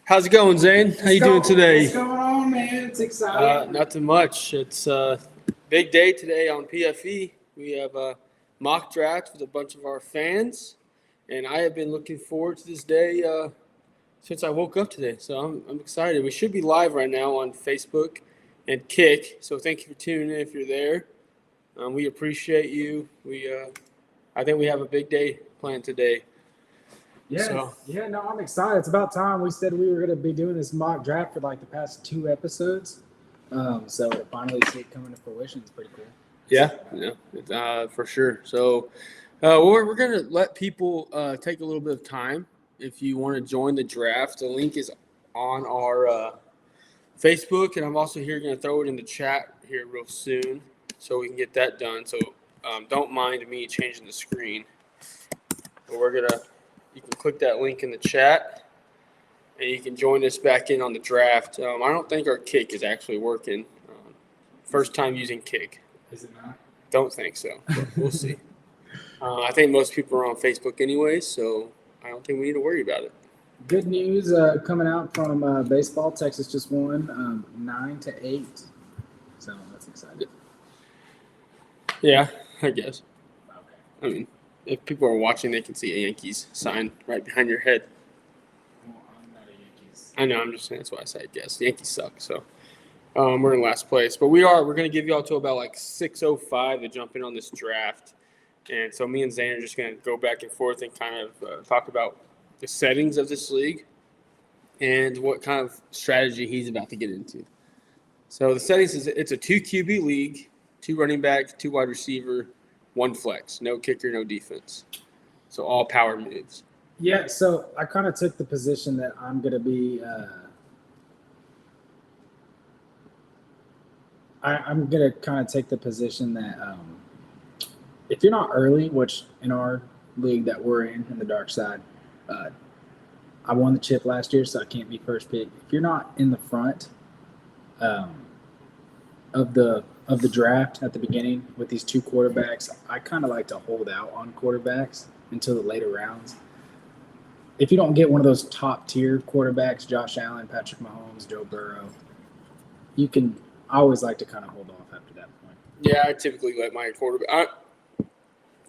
How's it going, Zane? How you doing today? What's going on, man? It's exciting. Nothing much. It's a big day today on PFE. We have a mock draft with a bunch of our fans, and I have been looking forward to this day since I woke up today. So I'm excited. We should be live right now on Facebook and Kick. So thank you for tuning in if you're there. We appreciate you. I think we have a big day planned today. No, I'm excited. It's about time. We said we were going to be doing this mock draft for like the past 2 episodes. So to finally see it coming to fruition is pretty cool. Yeah, for sure. So we're going to let people take a little bit of time. If you want to join the draft, the link is on our Facebook, and I'm also here going to throw it in the chat here real soon so we can get that done. So don't mind me changing the screen. But you can click that link in the chat, and you can join us back in on the draft. I don't think our Kick is actually working. First time using Kick. Is it not? Don't think so, but we'll see. I think most people are on Facebook anyways, so I don't think we need to worry about it. Good news coming out from baseball. Texas just won 9-8. So that's exciting. Yeah, I guess. Okay. I mean, if people are watching, they can see a Yankees sign right behind your head. Well, I'm not a Yankees. I know, I'm just saying that's why I said guess. The Yankees suck, so we're in last place. But we're going to give y'all till about like 6:05 to jump in on this draft. And so me and Zane are just going to go back and forth and kind of talk about the settings of this league and what kind of strategy he's about to get into. So the settings it's a 2 QB league, 2 running back, 2 wide receiver, 1 flex, no kicker, no defense. So all power moves. Yeah, so I kind of took the position that I'm going to be I'm going to kind of take the position that if you're not early, which in our league that we're in the dark side, I won the chip last year, so I can't be first pick. If you're not in the front of the draft at the beginning with these 2 quarterbacks, I kind of like to hold out on quarterbacks until the later rounds. If you don't get one of those top tier quarterbacks, Josh Allen, Patrick Mahomes, Joe Burrow, I always like to kind of hold off after that point. Yeah, I typically let my quarterback.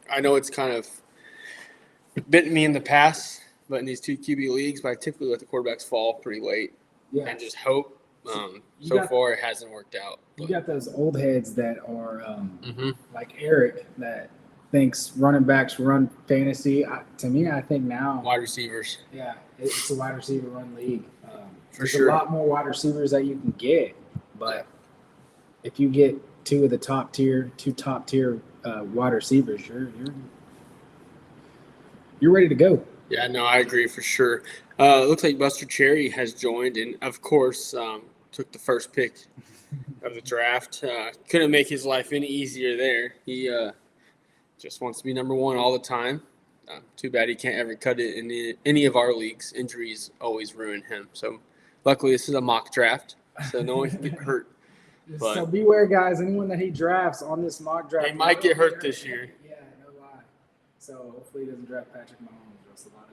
I know it's kind of bitten me in the past, but in these 2 QB leagues, but I typically let the quarterbacks fall pretty late and just hope. So far, it hasn't worked out. But. You got those old heads that are like Eric that thinks running backs run fantasy. To me, I think now wide receivers. Yeah, it's a wide receiver run league. For sure, a lot more wide receivers that you can get, but if you get 2 top tier wide receivers, you're ready to go. Yeah, no, I agree for sure. It looks like Buster Cherry has joined, and of course, took the first pick of the draft. Couldn't make his life any easier there. He just wants to be number 1 all the time. Too bad he can't ever cut it in any of our leagues. Injuries always ruin him. So, luckily, this is a mock draft, so no one can get hurt. But so beware, guys. Anyone that he drafts on this mock draft, they might get hurt this year. Yeah, no lie. So hopefully he doesn't draft Patrick Mahomes. That's a lot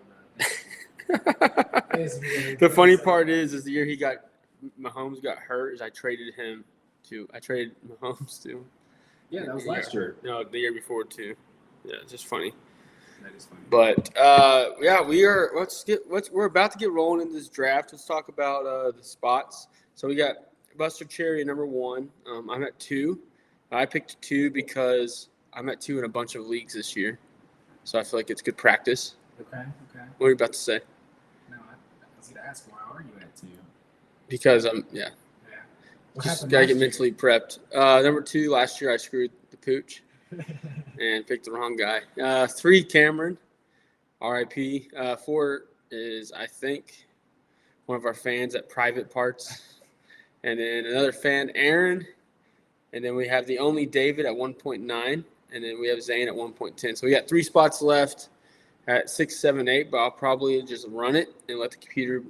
of The funny part is the year Mahomes got hurt is I traded Mahomes to. Yeah, that was last year. No, the year before too. Yeah, it's just funny. That is funny. But we're about to get rolling in this draft. Let's talk about the spots. So we got Buster Cherry at number 1. I'm at 2. I picked 2 because I'm at 2 in a bunch of leagues this year. So I feel like it's good practice. Okay. What are you about to say? No, I was going to ask, why are you at 2? Because just got to get mentally prepped. Number 2, last year I screwed the pooch and picked the wrong guy. 3, Cameron, RIP. 4 is, I think, one of our fans at Private Parts. And then another fan, Aaron. And then we have the only David at 1.9. And then we have Zane at 1.10. So we got 3 spots left at 6, 7, 8. But I'll probably just run it and let the computer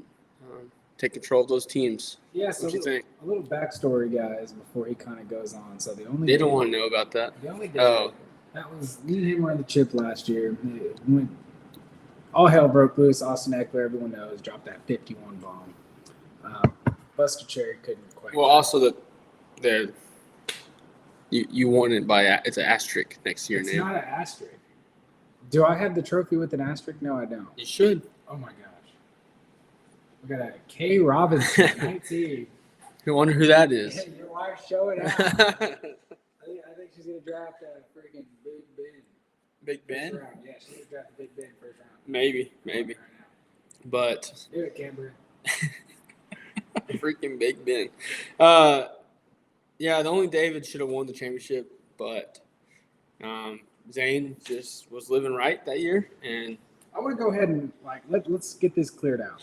take control of those teams. Yeah, so what you think? A little backstory, guys, before he kind of goes on. So they don't want to know about that. The only David, that was me and him were in the chip last year. We went all hell broke loose. Austin Eckler, everyone knows, dropped that 51 bomb. Buster Cherry couldn't quite. Well, also the you won it by it's an asterisk next to your It's name. not an asterisk. Do I have the trophy with an asterisk? No, I don't. You should. Oh my gosh. We got a K Robinson, 19. I wonder who that is. Yeah, your wife's showing out. I think she's gonna draft a freaking Big Ben. Big Ben? First round. Yeah, she's gonna draft Big Ben first round. Maybe. Right But do it, Camber. freaking Big Ben. Yeah, the only David should have won the championship, but Zayne just was living right that year, and I want to go ahead and let's get this cleared out.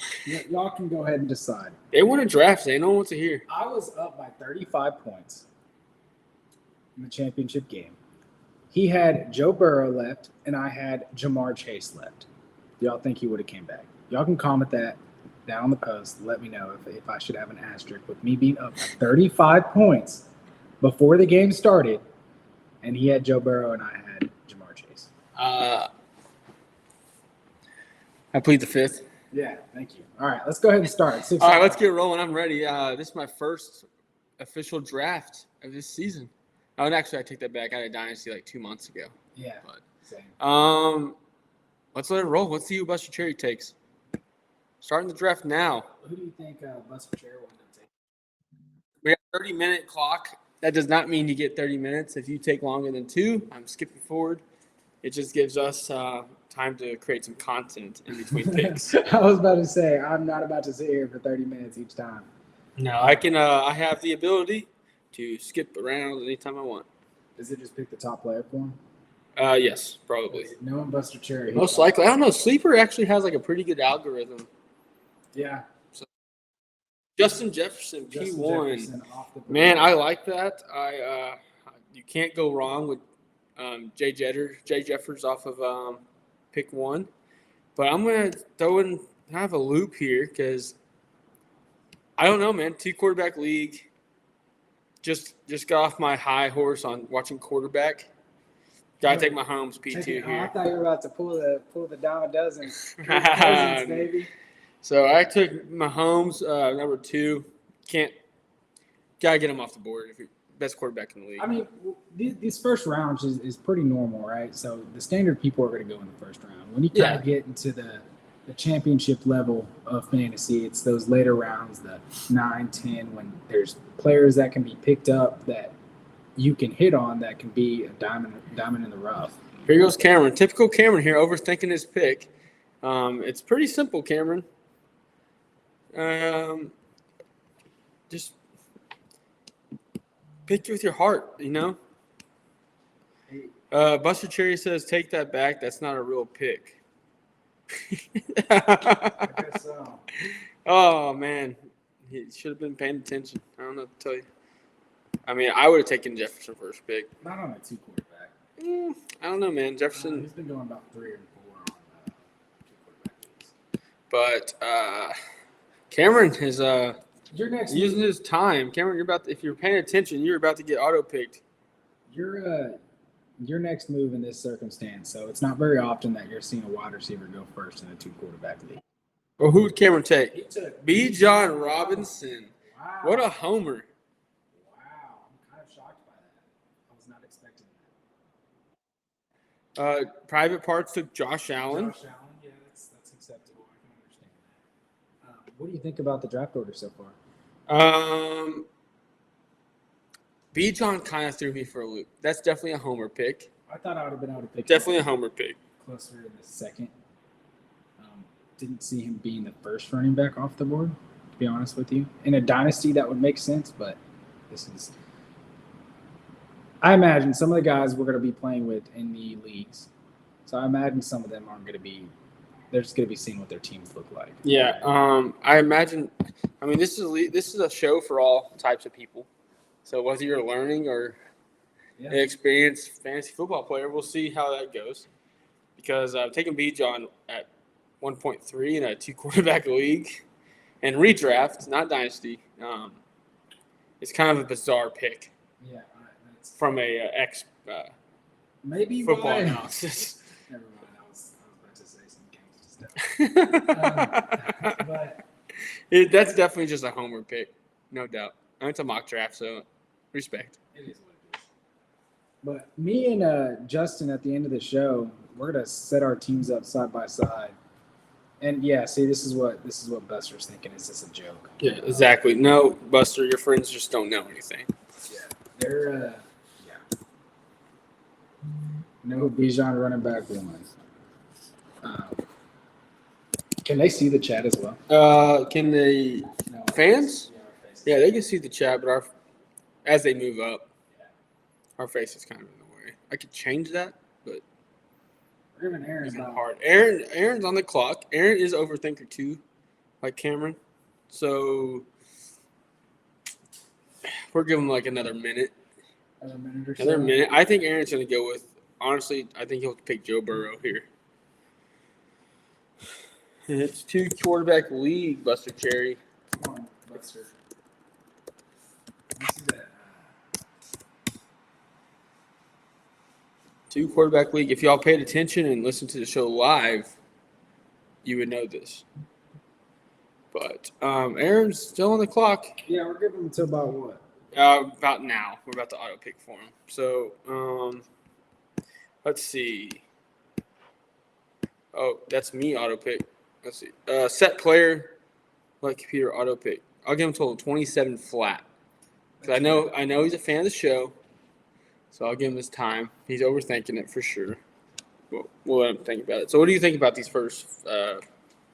Y'all can go ahead and decide. they won a draft. Zayne, no one wants to hear. I was up by 35 points in the championship game. He had Joe Burrow left, and I had Jamar Chase left. Do y'all think he would have came back? Y'all can comment that down on the post. Let me know if I should have an asterisk with me being up by 35 points before the game started, and he had Joe Burrow and I had Jamar Chase. I plead the fifth. Yeah, thank you. All right, let's go ahead and start. All right, let's get rolling. I'm ready. This is my first official draft of this season. Oh, and actually, I take that back. I had a dynasty like 2 months ago. Yeah, But same. let's let it roll. Let's see who Buster Cherry takes. Starting the draft now. Who do you think Buster Cherry will end up taking? We got a 30-minute clock. That does not mean you get 30 minutes. If you take longer than 2, I'm skipping forward. It just gives us time to create some content in between picks. I was about to say, I'm not about to sit here for 30 minutes each time. No, I can. I have the ability to skip around anytime I want. Does it just pick the top player for him? Yes, probably. Knowing Buster Cherry. Most likely. I don't know. Sleeper actually has like a pretty good algorithm. Yeah. Justin Jefferson, Justin P1. Jefferson off the board. Man, I like that. You can't go wrong with Jay Jeffers off of pick 1. But I'm gonna throw in kind of a loop here because I don't know, man. 2 quarterback league. Just got off my high horse on watching quarterback. Gotta take my Mahomes P2 I here. thought you were about to pull the dime a dozen. Cousins, baby. So I took Mahomes, number 2. Gotta get him off the board if you're best quarterback in the league. I mean, these first rounds is pretty normal, right? So the standard people are going to go in the first round. When you kind of get into the championship level of fantasy, it's those later rounds, the 9, 10, when there's players that can be picked up that you can hit on that can be a diamond in the rough. Here goes Cameron. Typical Cameron here, overthinking his pick. It's pretty simple, Cameron. Just pick with your heart, you know? Buster Cherry says, take that back. That's not a real pick. I guess so. Oh, man. He should have been paying attention. I don't know what to tell you. I mean, I would have taken Jefferson first pick. Not on a 2 quarterback. I don't know, man. Jefferson. He's been going about 3 or 4 on 2 quarterback leagues. But Cameron is Your next using his time. Cameron, if you're paying attention, you're about to get auto-picked. Your next move in this circumstance. So it's not very often that you're seeing a wide receiver go first in a 2 quarterback league. Well, who would Cameron take? He took B. John Robinson. Wow. What a homer. Wow. I'm kind of shocked by that. I was not expecting that. Private Parts took Josh Allen. Josh Allen, yeah, that's acceptable. I can understand that. What do you think about the draft order so far? B. John kind of threw me for a loop. That's definitely a homer pick. I thought I would have been able to pick Definitely a homer pick. closer in the second. Didn't see him being the first running back off the board, to be honest with you. In a dynasty, that would make sense, but this is – I imagine some of the guys we're going to be playing with in the leagues. So I imagine some of them aren't going to be – they're just going to be seeing what their teams look like. Yeah, I imagine – I mean, this is a show for all types of people. So whether you're learning or an experienced fantasy football player, we'll see how that goes. Because taking B. John at 1.3 in a 2 quarterback league and redraft, not dynasty, it's kind of a bizarre pick. Yeah, from a maybe football why. analysis. Never mind. I was about to say some gangster stuff. But That's definitely just a homer pick, no doubt. It's a mock draft, so respect. it is what it is. But me and Justin at the end of the show, we're gonna set our teams up side by side. And yeah, see, this is what Buster's thinking. Is this a joke? Yeah, exactly. No, Buster, your friends just don't know anything. Yeah, they're yeah. No Bijan running back one. Can they see the chat as well? Can they fans? Yeah, they can see the chat, but as they move up, our face is kind of in the way. I could change that, but Aaron's it's not hard. Aaron's on the clock. Aaron is overthinker too, like Cameron. So we're giving him like another minute. Another minute or so. Another minute. I think Aaron's going to go with. Honestly, I think he'll pick Joe Burrow here. It's 2 quarterback league, Buster Cherry. Come on, Buster. Let's see that. 2 quarterback league. If y'all paid attention and listened to the show live, you would know this. But Aaron's still on the clock. Yeah, we're giving him until about what? About now. We're about to auto pick for him. So let's see. Oh, that's me auto pick. Let's see. Set player, let computer auto pick. I'll give him total 27 flat. Because I know he's a fan of the show. So I'll give him his time. He's overthinking it for sure. We'll let him think about it. So what do you think about these first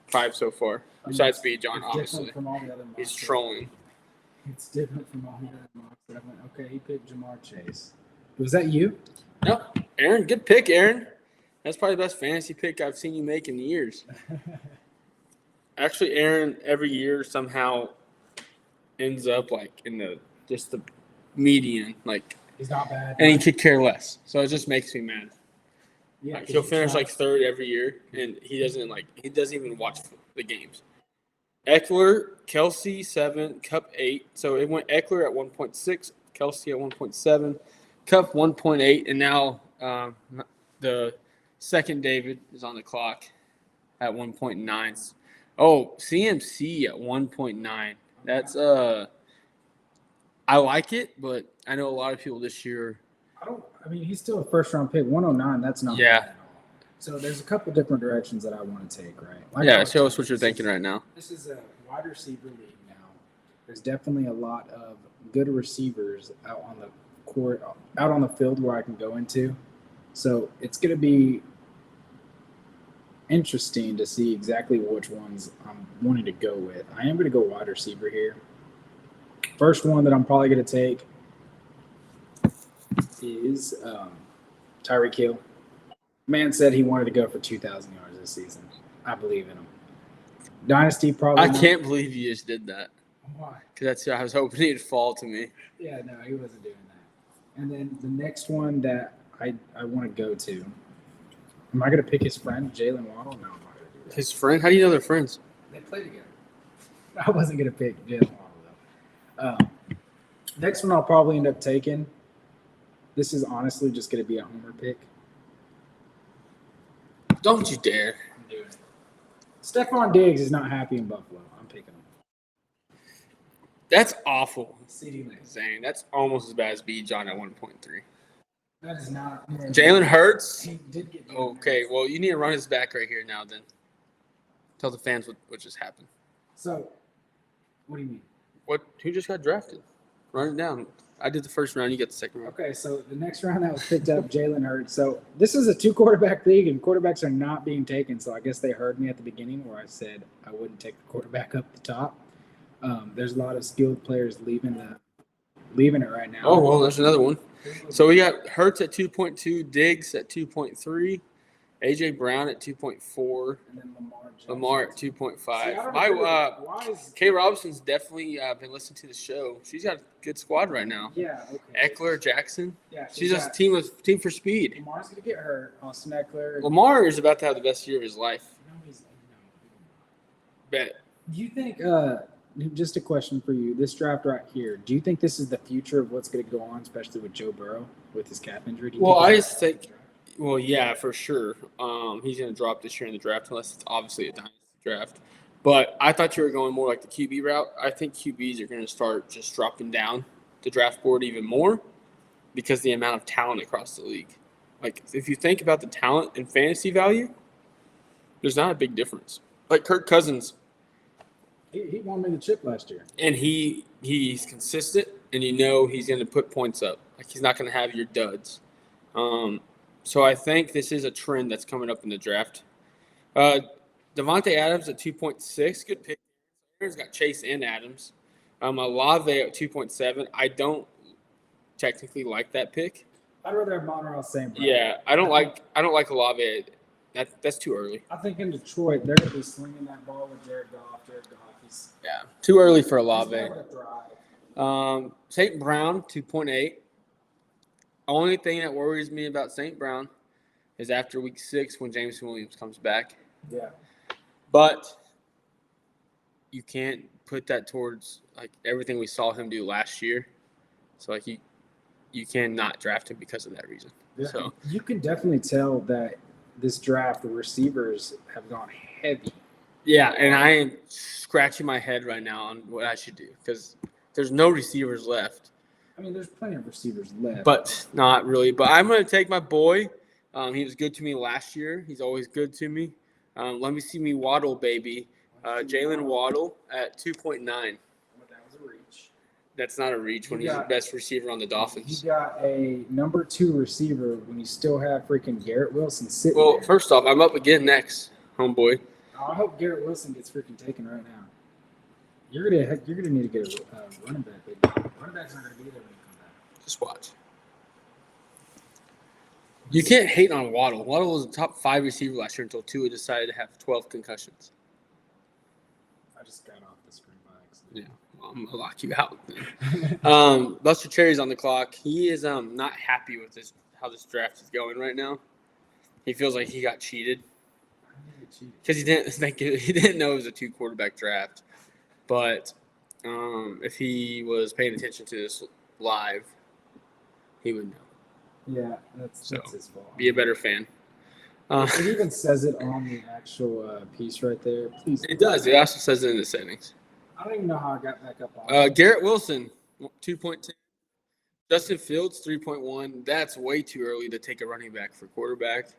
5 so far? Besides B. John, obviously. From all the other He's mocks. trolling. It's different from all the other mocks that I went, okay, he picked Jamar Chase. Was that you? No, Aaron, good pick, Aaron. That's probably the best fantasy pick I've seen you make in years. Actually, Aaron every year somehow ends up like in the median, like, He's not bad. and he could care less. So it just makes me mad. Yeah, Like, he'll finish like 3rd every year, and he doesn't even watch the games. Eckler, Kelsey 7, Cup 8. So it went Eckler at 1.6, Kelsey at 1.7, Cup 1.8, and now the second David is on the clock at 1.9. Oh, CMC at 1.9. That's I like it, but I know a lot of people this year. I mean, he's still a first-round pick. 109, that's not Yeah. bad at all. So there's a couple different directions that I want to take, right? Like Yeah, show us what you're thinking right now. This is a wide receiver league now. There's definitely a lot of good receivers out on the court, out on the field where I can go into. So it's going to be interesting to see exactly which ones I'm wanting to go with. I am going to go wide receiver here. First one that I'm probably going to take is Tyreek Hill. Man said he wanted to go for 2,000 yards this season. I believe in him. Dynasty probably. I can't believe you just did that. Why? Because I was hoping he'd fall to me. Yeah, no, he wasn't doing that. And then the next one that I want to go to. Am I going to pick his friend, Jalen Waddle? No, I'm not going to do that. His friend? How do you know they're friends? They play together. I wasn't going to pick Jalen Waddle, though. Next one I'll probably end up taking. This is honestly just going to be a homer pick. Don't you dare. I'm doing it. Stephon Diggs is not happy in Buffalo. I'm picking him. That's awful. CD Lamb. Zane, that's almost as bad as B. John at 1.3. That is not. Jalen Hurts? He did get. Okay, well, you need to run his back right here now then. Tell the fans what just happened. So, what do you mean? Who just got drafted? Run it down. I did the first round. You get the second round. Okay, so the next round that was picked up, Jalen Hurts. So this is a 2-quarterback league, and quarterbacks are not being taken. So I guess they heard me at the beginning where I said I wouldn't take the quarterback up the top. There's a lot of skilled players leaving it right now. Oh, well, there's another one. So we got Hurts at 2.2, Diggs at 2.3, A.J. Brown at 2.4, And then Lamar at 2.5. Kay Robinson's definitely been listening to the show. She's got a good squad right now. Yeah, okay. Eckler, Jackson. Yeah, She's a team for speed. Lamar's going to get hurt. Austin Eckler. Lamar is about to have the best year of his life. No, he's no. Bet. Do you think, just a question for you, this draft right here, do you think this is the future of what's going to go on, especially with Joe Burrow with his calf injury? Well, I just think, Well, yeah, for sure. He's going to drop this year in the draft unless it's obviously a dynasty draft. But I thought you were going more like the QB route. I think QBs are going to start just dropping down the draft board even more because the amount of talent across the league. Like, if you think about the talent and fantasy value, there's not a big difference. Like Kirk Cousins, He won me the chip last year. and he's consistent, and you know he's going to put points up. Like, he's not going to have your duds. So I think this is a trend that's coming up in the draft. Devontae Adams at 2.6, good pick. Aaron's got Chase and Adams. Olave at 2.7. I don't technically like that pick. I'd rather have Monreal St. Brown. Yeah, I don't like Olave. That's too early. I think in Detroit they're going to be slinging that ball with Jared Goff. He's Too early for he's Olave. never gonna thrive. St. Brown 2.8. Only thing that worries me about St. Brown is after week 6 when Jameson Williams comes back. Yeah. But you can't put that towards like everything we saw him do last year. So like you cannot draft him because of that reason. Yeah. So You can definitely tell that this draft, the receivers have gone heavy. yeah, and I am scratching my head right now on what I should do because there's no receivers left. I mean, there's plenty of receivers left. But not really. But I'm going to take my boy. He was good to me last year. He's always good to me. Let me see me Waddle, baby. Jalen Waddle at 2.9. That was a reach. That's not a reach when he's the best receiver on the Dolphins. You got a number 2 receiver when you still have freaking Garrett Wilson sitting Well, there. first off, I'm up again next, homeboy. I hope Garrett Wilson gets freaking taken right now. You're gonna need to get a running back, baby. Running back's not gonna be there when you come back. Just watch. You can't hate on Waddle. Waddle was a top 5 receiver last year until Tua decided to have 12 concussions. I just got off the screen by accident. Yeah, well, I'm gonna lock you out. Then. Buster Cherry's on the clock. He is not happy with how this draft is going right now. He feels like he got cheated because he didn't know it was a 2 quarterback draft. But if he was paying attention to this live, he would know. Yeah, that's his fault. Be a better fan. It even says it on the actual piece right there. Please. It does. It also says it in the settings. I don't even know how I got back up on Garrett Wilson, 2.2. Justin Fields, 3.1. That's way too early to take a running back for quarterback.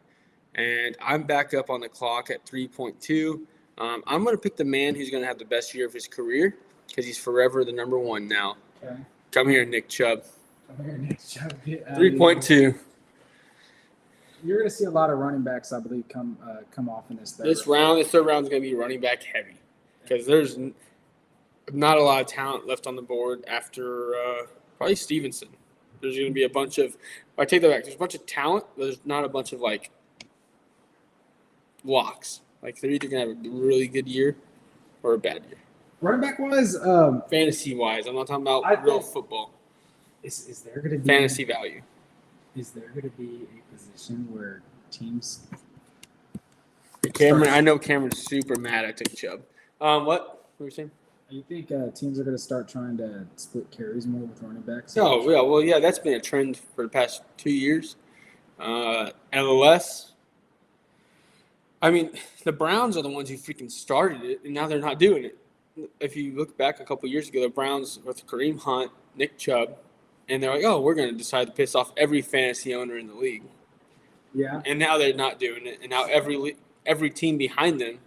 And I'm back up on the clock at 3.2. I'm going to pick the man who's going to have the best year of his career because he's forever the number 1 now. Okay. Come here, Nick Chubb. Come here, Nick Chubb. 3.2. You're going to see a lot of running backs, I believe, come off in this third. This third round is going to be running back heavy because there's not a lot of talent left on the board after probably Stevenson. There's going to be a bunch of – I take that back. There's a bunch of talent, but there's not a bunch of, like, locks. Like, they're either going to have a really good year or a bad year. Running back wise, fantasy-wise. I'm not talking about real football. Is there going to be – fantasy value. Is there going to be a position where teams – Cameron, I know Cameron's super mad I took Chubb. What were you saying? You think teams are going to start trying to split carries more with running backs? Oh, yeah. Well, yeah, that's been a trend for the past 2 years. LLS. I mean, the Browns are the ones who freaking started it, and now they're not doing it. If you look back a couple years ago, the Browns with Kareem Hunt, Nick Chubb, and they're like, oh, we're going to decide to piss off every fantasy owner in the league. Yeah. And now they're not doing it, and now every team behind them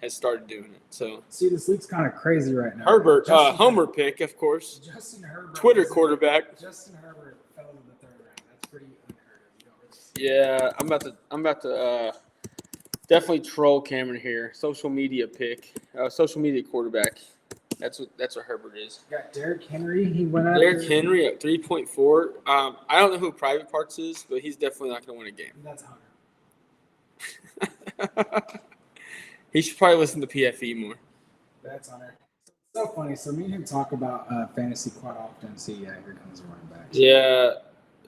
has started doing it. So see, this league's kind of crazy right now. Herbert, Homer pick, of course. Justin Herbert. Twitter quarterback. Justin Herbert fell in the 3rd round. That's pretty unheard of. You don't really see Yeah, I'm about to definitely troll Cameron here. Social media pick, social media quarterback. That's what Herbert is. You got Derrick Henry. He went out. Derrick Henry at 3.4. I don't know who Private Parts is, but he's definitely not going to win a game. That's Hunter. He should probably listen to PFE more. That's Hunter. It's so funny. So me and him talk about fantasy quite often. See, here comes the running back. Yeah,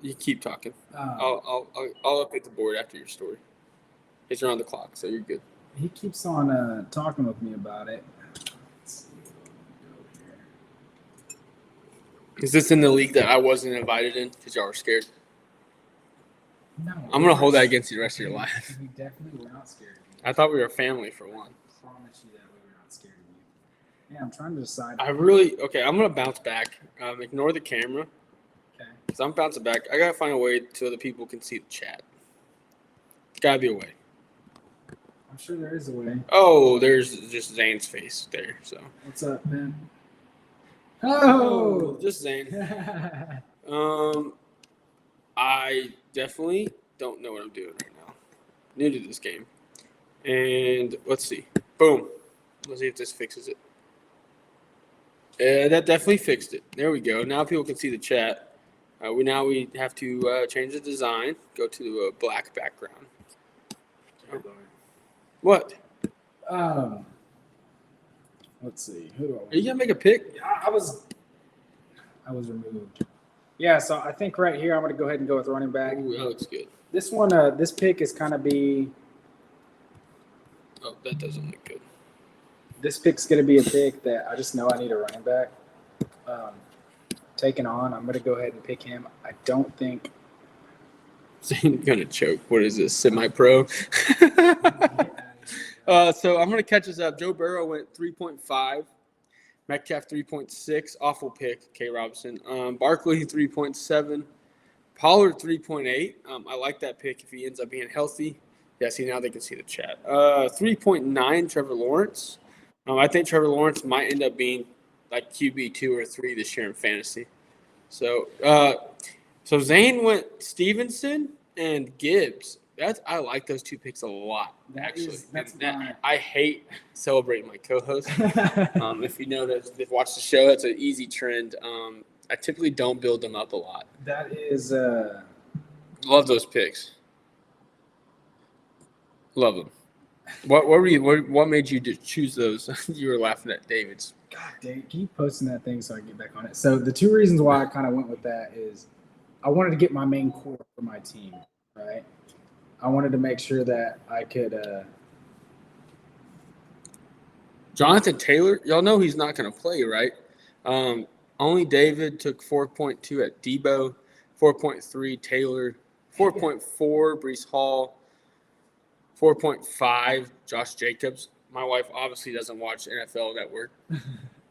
you keep talking. I'll update the board after your story. It's around the clock, so you're good. He keeps on talking with me about it. Let's see what we go here. Is this in the league that I wasn't invited in because y'all were scared? No. I'm gonna hold that against you the rest of your life. We definitely were not scared of you. I thought we were family for one. I promise you that we were not scared of you. Yeah, I'm trying to decide. Okay, I'm gonna bounce back. Ignore the camera. Okay. Because I'm bouncing back. I gotta find a way so the people can see the chat. There's gotta be a way. I'm sure there is a way. Oh, there's just Zayne's face there. So What's up, man? Oh, just Zayne. I definitely don't know what I'm doing right now. New to this game. And let's see. Boom. Let's see if this fixes it. That definitely fixed it. There we go. Now people can see the chat. We have to change the design. Go to a black background. What? Let's see. Who do I want? Are you gonna make a pick? I was removed. Yeah, so I think right here I'm gonna go ahead and go with running back. Ooh, that looks good. This one, this pick is kind of be. Oh, that doesn't look good. This pick's gonna be a pick that I just know I need a running back. Taking on, I'm gonna go ahead and pick him. I don't think. Zane's gonna choke. What is this? Semi-pro. So I'm gonna catch us up. Joe Burrow went 3.5. Metcalf 3.6. Awful pick. K. Robinson. Barkley 3.7. Pollard 3.8. I like that pick if he ends up being healthy. Yeah, see, now they can see the chat. 3.9. Trevor Lawrence. I think Trevor Lawrence might end up being like QB 2 or 3 this year in fantasy. So Zayne went Stevenson and Gibbs. I like those two picks a lot, actually. I hate celebrating my co-host. If you notice, if you watch the show, that's an easy trend. I typically don't build them up a lot. That is. Love those picks. Love them. What made you choose those? You were laughing at David's. God dang, keep posting that thing so I can get back on it. So the two reasons why I kind of went with that is I wanted to get my main core for my team, right? I wanted to make sure that I could. Jonathan Taylor, y'all know he's not going to play, right? Only David took 4.2 at Debo, 4.3 Taylor, 4.4 Breece Hall, 4.5 Josh Jacobs. My wife obviously doesn't watch NFL Network.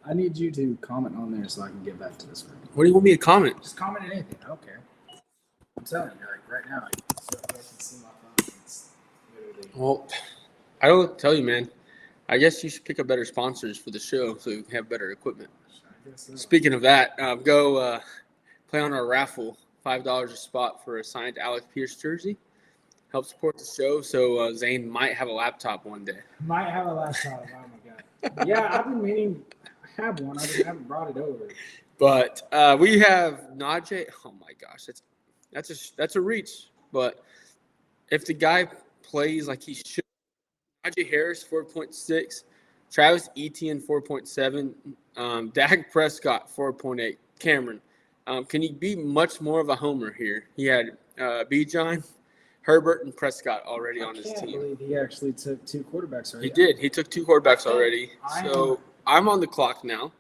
I need you to comment on there so I can get back to this one. What do you want me to comment? Just comment anything. I don't care. I'm telling you, like right now, you can see my phone. It's literally. Well, I don't tell you, man. I guess you should pick up better sponsors for the show so we can have better equipment. So. Speaking of that, go play on our raffle. $5 a spot for a signed Alec Pierce jersey. Help support the show so Zayne might have a laptop one day. Might have a laptop. Oh, my God. Yeah, I've been meaning I have one. I just haven't brought it over. But we have Najee. Oh, my gosh. That's a reach. But if the guy plays like he should, Najee Harris, 4.6. Travis Etienne, 4.7. Dak Prescott, 4.8. Cameron, can you be much more of a homer here? He had Bijan, Herbert, and Prescott already on his team. I can't believe he actually took 2 quarterbacks already. He did. He took 2 quarterbacks already. So I'm on the clock now.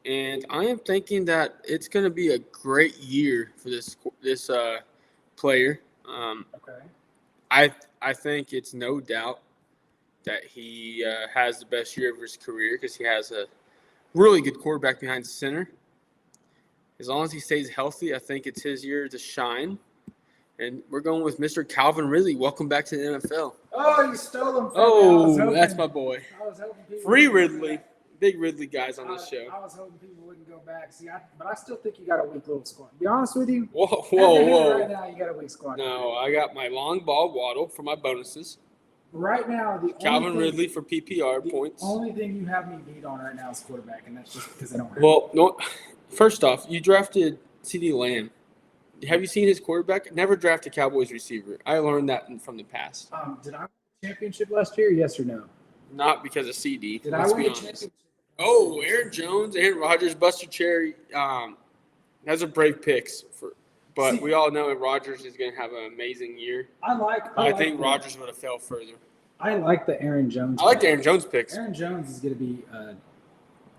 And I am thinking that it's going to be a great year for this player. Okay. I think it's no doubt that he has the best year of his career because he has a really good quarterback behind the center. As long as he stays healthy, I think it's his year to shine. And we're going with Mr. Calvin Ridley. Welcome back to the NFL. Oh, you stole him from me. That's my boy. I was hoping Free Ridley. Big Ridley guys on this show. I was hoping people wouldn't go back. But I still think you got a weak little squad. To be honest with you. Whoa. Right now, you got a weak squad. No, I got my long ball Waddle for my bonuses. Right now, Calvin Ridley for PPR points. The only thing you have me beat on right now is quarterback, and that's just because I don't have no. First off, you drafted CeeDee Lamb. Have you seen his quarterback? Never draft a Cowboys receiver. I learned that from the past. Did I win a championship last year? Yes or no? Not because of CD. Did I win a championship? Oh, Aaron Jones, Aaron Rodgers, Buster Cherry. Those are brave picks but we all know that Rodgers is going to have an amazing year. I think Rodgers would have fell further. I like the Aaron Jones. I like the Aaron Jones picks. Aaron Jones is going to be.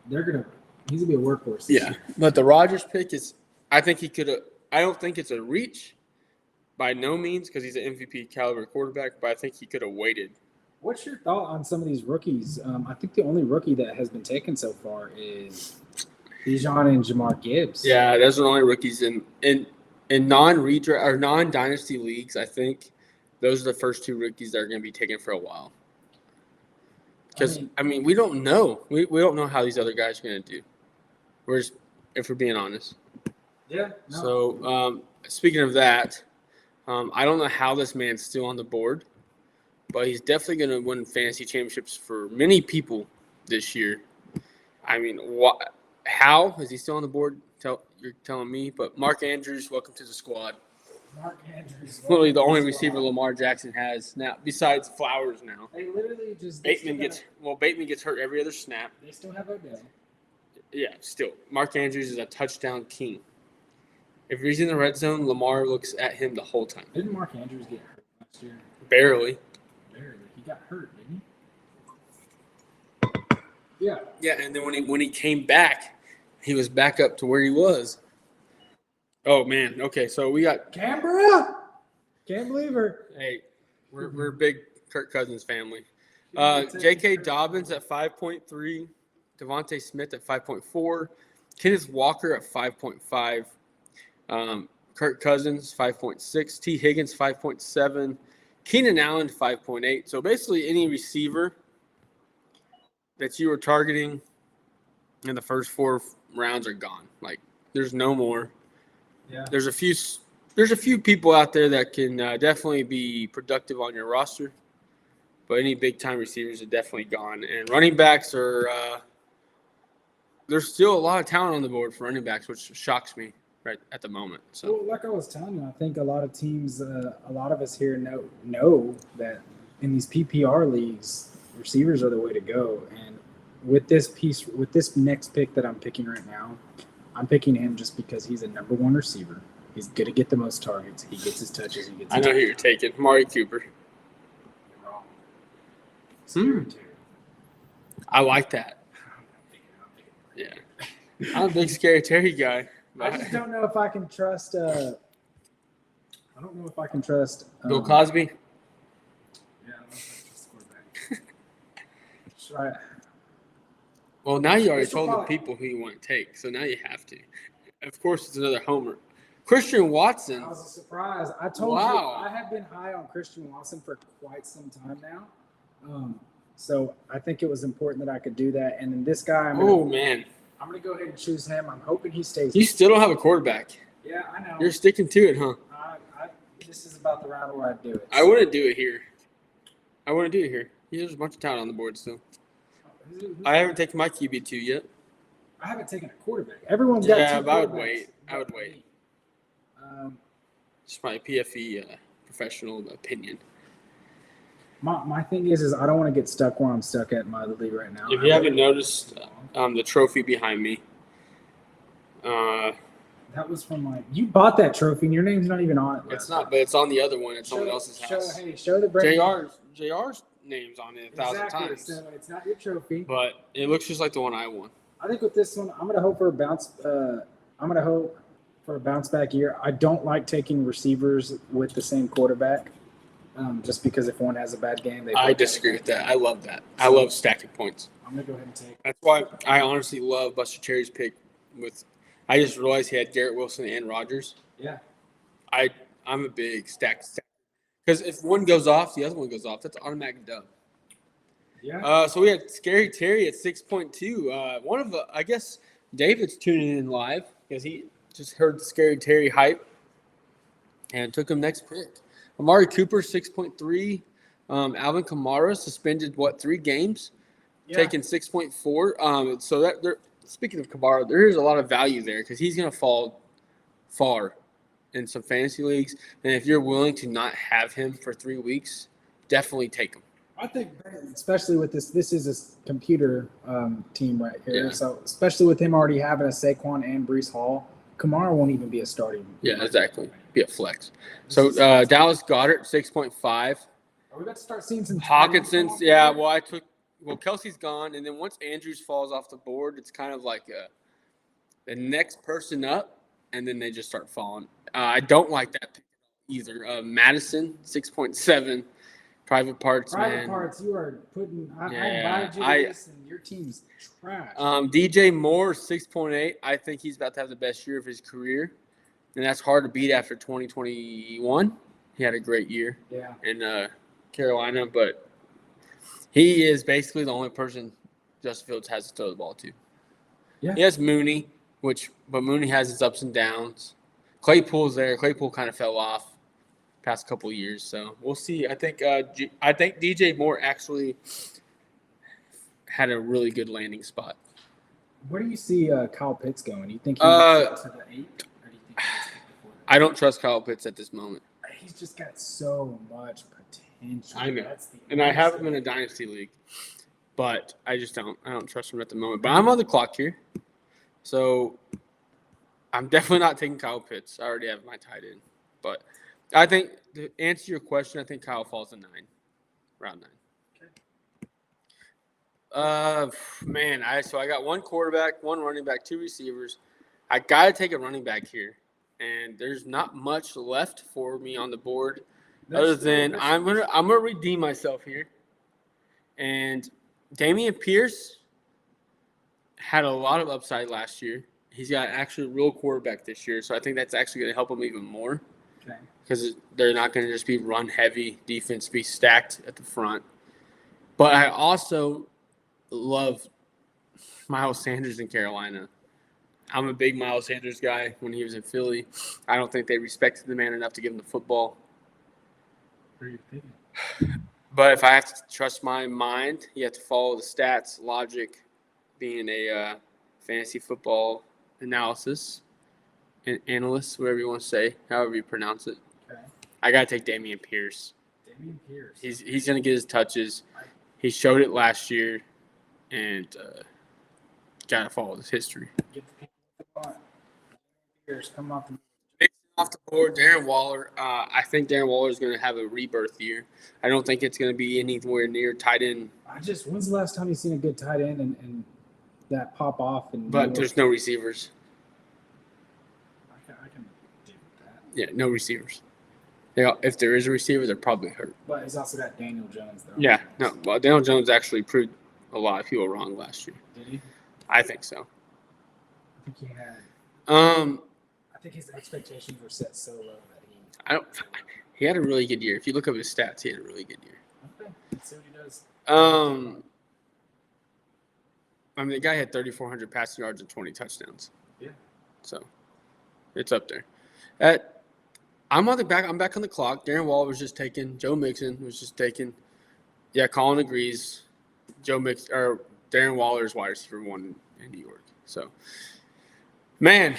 He's going to be a workhorse. Yeah, but the Rodgers pick is. I think he could have. I don't think it's a reach, by no means because he's an MVP caliber quarterback, but I think he could have waited. What's your thought on some of these rookies? I think the only rookie that has been taken so far is Bijan and Jamar Gibbs. Yeah, those are the only rookies in non-redraft or non-dynasty leagues. I think those are the first 2 rookies that are going to be taken for a while. Because we don't know. We don't know how these other guys are going to do. If we're being honest. Yeah. No. So speaking of that, I don't know how this man's still on the board, but he's definitely going to win fantasy championships for many people this year. How is he still on the board? You're telling me, but Mark Andrews, welcome to the squad. Mark Andrews, literally the only receiver Lamar Jackson has now, besides Flowers now. They literally just Bateman gets hurt every other snap. They still have Odell. Yeah, still Mark Andrews is a touchdown king. If he's in the red zone, Lamar looks at him the whole time. Didn't Mark Andrews get hurt last year? Barely. He got hurt, didn't he? Yeah. Yeah, and then when he came back, he was back up to where he was. Oh man. Okay, so we got Canberra. Can't believe her. Hey, we're a big Kirk Cousins family. J.K. Dobbins at 5.3, Devontae Smith at 5.4, Kenneth Walker at 5.5, Kirk Cousins 5.6, T. Higgins 5.7, Keenan Allen 5.8. So basically, any receiver that you were targeting in the first 4 rounds are gone. Like, there's no more. Yeah. There's a few people out there that can definitely be productive on your roster, but any big time receivers are definitely gone. And running backs are there's still a lot of talent on the board for running backs, which shocks me right at the moment. So, well, like I was telling you, I think a lot of teams, a lot of us here know that in these PPR leagues, receivers are the way to go. And with this next pick that I'm picking right now, I'm picking him just because he's a number 1 receiver. He's going to get the most targets. He gets his touches. I know who you're taking, Amari Cooper. Wrong. I like that. Yeah, I'm a big Scary Terry guy. I just don't know if I can trust. I don't know if I can trust Bill Cosby. Yeah, I don't know if I trust the quarterback. Should I? Well, now you already told the people who you want to take, so now you have to. Of course, it's another homer. Christian Watson. That was a surprise. I told you I have been high on Christian Watson for quite some time now. So I think it was important that I could do that. And then this guy, I'm going to go ahead and choose him. I'm hoping he stays. You still don't have a quarterback. Yeah, I know. You're sticking to it, huh? This is about the round where I do it. I wouldn't do it here. There's a bunch of talent on the board still. I haven't taken my QB2 yet. I haven't taken a quarterback. Everyone's got 2 quarterbacks. But I would wait. It's my PFE professional opinion. My thing is I don't want to get stuck where I'm stuck at in my league right now. If you haven't noticed, the trophy behind me. That was from you bought that trophy and your name's not even on it. It's not, but it's on the other one. It's someone else's house. Show the brand. JR's name's on it 1,000 times. So it's not your trophy. But it looks just like the one I won. I think with this one, I'm gonna hope for a bounce. I'm gonna hope for a bounce back year. I don't like taking receivers with the same quarterback. Just because if one has a bad game, I disagree with that. I love that. I love stacking points. I'm gonna go ahead and take. That's why I honestly love Buster Cherry's pick. I just realized he had Garrett Wilson and Rodgers. Yeah. I'm a big stack because if one goes off, the other one goes off. That's automatic dub. Yeah. So we had Scary Terry at 6.2. I guess David's tuning in live because he just heard Scary Terry hype and took him next pick. Amari Cooper, 6.3. Alvin Kamara suspended, 3 games? Yeah. Taking 6.4. So that speaking of Kamara, there is a lot of value there because he's going to fall far in some fantasy leagues. And if you're willing to not have him for 3 weeks, definitely take him. I think, especially with this is a computer team right here. Yeah. So especially with him already having a Saquon and Breece Hall, Kamara won't even be a starting. Yeah, exactly. Be a flex. So Dallas Goedert, 6.5. Are we about to start seeing some Hawkinson's? Yeah. Well, Kelsey's gone, and then once Andrews falls off the board, it's kind of like the next person up, and then they just start falling. I don't like that pick either. Madison, 6.7. Private Parts, Private man. Parts, you are putting. I Yeah, invited you to this, and your team's trash. DJ Moore, 6.8. I think he's about to have the best year of his career, and that's hard to beat after 2021. He had a great year in Carolina, but he is basically the only person Justin Fields has to throw the ball to. Yeah. He has Mooney, but Mooney has his ups and downs. Claypool's there. Claypool kind of fell off past couple years, so we'll see. I think DJ Moore actually had a really good landing spot. Where do you see Kyle Pitts going? You think he makes it to the 8? Or do you think he makes it before that? I don't trust Kyle Pitts at this moment. He's just got so much potential. I know, and I have him in a dynasty league, but I just don't. I don't trust him at the moment. But I'm on the clock here, so I'm definitely not taking Kyle Pitts. I already have my tight end, but I think to answer your question, I think Kyle falls in 9, round 9. Man, I got one quarterback, one running back, 2 receivers. I gotta take a running back here, and there's not much left for me on the board, other than I'm gonna redeem myself here. And Dameon Pierce had a lot of upside last year. He's got actually a real quarterback this year, so I think that's actually gonna help him even more. Because they're not going to just be run-heavy, defense be stacked at the front. But I also love Miles Sanders in Carolina. I'm a big Miles Sanders guy when he was in Philly. I don't think they respected the man enough to give him the football. What are you thinking? But if I have to trust my mind, you have to follow the stats, logic, being a fantasy football analysis. Analyst, whatever you want to say, however you pronounce it. Okay. I gotta take Dameon Pierce. Dameon Pierce. He's gonna get his touches. He showed it last year, and gotta follow this history. Get the people Pierce, come off the board. Darren Waller. I think Darren Waller is gonna have a rebirth year. I don't think it's gonna be anywhere near tight end. When's the last time you seen a good tight end and that pop off? But there's no receivers. I can deal with that. Yeah, no receivers. If there is a receiver, they're probably hurt. But he's also got Daniel Jones, though. Yeah, no. Well, Daniel Jones actually proved a lot of people wrong last year. Did he? I think so. I think he had. I think his expectations were set so low that he had a really good year. If you look up his stats, he had a really good year. Okay, let's see what he does. I mean, the guy had 3,400 passing yards and 20 touchdowns. Yeah. So, it's up there. I'm back on the clock. Darren Waller was just taken. Joe Mixon was just taken. Yeah, Colin agrees. Darren Waller is wide receiver 1 in New York. So, man,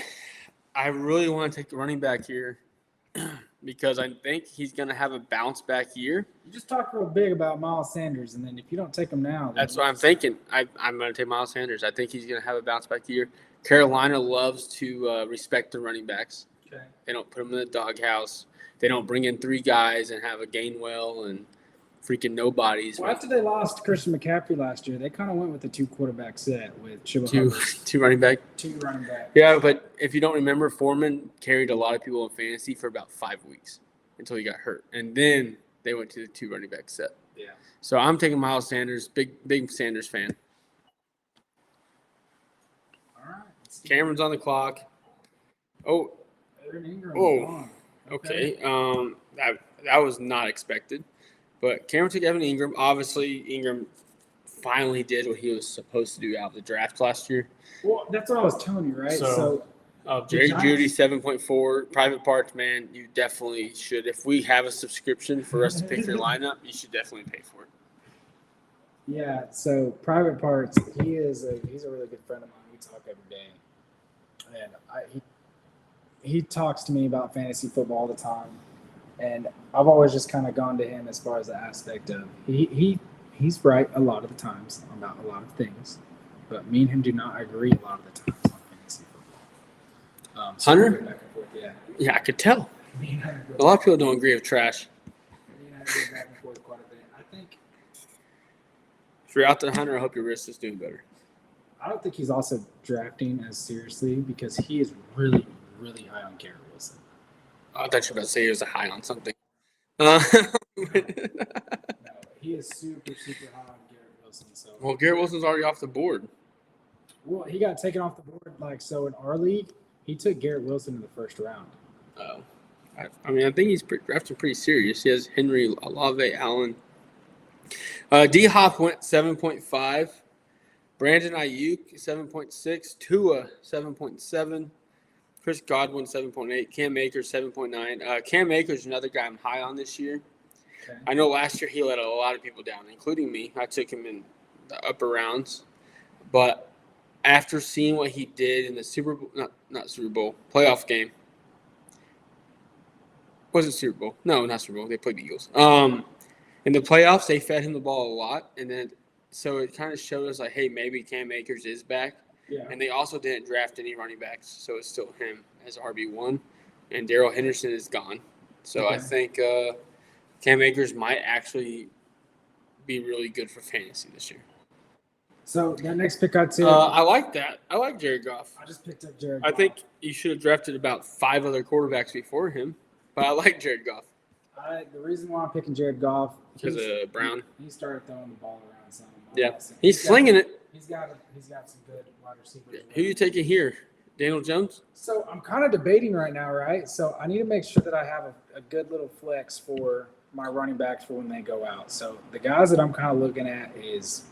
I really want to take the running back here because I think he's going to have a bounce back year. You just talk real big about Miles Sanders, and then if you don't take him now, that's what I'm thinking. I'm going to take Miles Sanders. I think he's going to have a bounce back year. Carolina loves to respect the running backs. Okay. They don't put them in the doghouse. They don't bring in 3 guys and have a Gainwell and freaking nobodies. Well, after they lost Christian McCaffrey last year, they kind of went with the 2 quarterback set with two running back. 2 running back. Yeah, but if you don't remember, Foreman carried a lot of people in fantasy for about 5 weeks until he got hurt, and then they went to the 2 running back set. Yeah. So I'm taking Miles Sanders. Big Sanders fan. All right. Cameron's on the clock. Oh. Okay. That was not expected. But Cameron took Evan Ingram. Obviously, Ingram finally did what he was supposed to do out of the draft last year. Well, that's what I was telling you, right? So Jerry Jeudy, 7.4. Private Parts, man, you definitely should. If we have a subscription for us to pick your lineup, you should definitely pay for it. Yeah, so Private Parts, he's a really good friend of mine. We talk every day. And he talks to me about fantasy football all the time. And I've always just kind of gone to him as far as the aspect of he's right a lot of the times about a lot of things, but me and him do not agree a lot of the times on fantasy football. Hunter? Back and forth, yeah. Yeah, I could tell. A lot of people don't agree with trash. Me and I go back and forth quite a bit. I think if you're out there, Hunter, I hope your wrist is doing better. I don't think he's also drafting as seriously because he is really, really high on Garrett Wilson. I thought you were about to say he was a high on something. No, he is super, super high on Garrett Wilson. So Well, Garrett Wilson's already off the board. well, he got taken off the board. Like so in our league, he took Garrett Wilson in the first round. Oh. I mean, I think he's drafted pretty serious. He has Henry, Olave, Allen. D-Hop went 7.5. Brandon Ayuk, 7.6. Tua, 7.7. Chris Godwin, 7.8. Cam Akers, 7.9. Cam Akers is another guy I'm high on this year. Okay. I know last year he let a lot of people down, including me. I took him in the upper rounds. But after seeing what he did in the Super Bowl, not Super Bowl, playoff game. Was it Super Bowl? No, not Super Bowl. They played the Eagles. In the playoffs, they fed him the ball a lot. And then so it kind of showed us like, hey, maybe Cam Akers is back. Yeah. And they also didn't draft any running backs, so it's still him as RB1. And Darrell Henderson is gone. So Okay. I think Cam Akers might actually be really good for fantasy this year. So that next pick I took, I like that. I like Jared Goff. I just picked up Jared. I Goff. think you should have drafted about 5 other quarterbacks before him, but I like Jared Goff. The reason why I'm picking Jared Goff Because of Brown. He started throwing the ball around some. Yeah, he's slinging it. He's got some good wide receivers. Who you taking here? Daniel Jones? So I'm kind of debating right now, right? So I need to make sure that I have a good little flex for my running backs for when they go out. So the guys that I'm kind of looking at is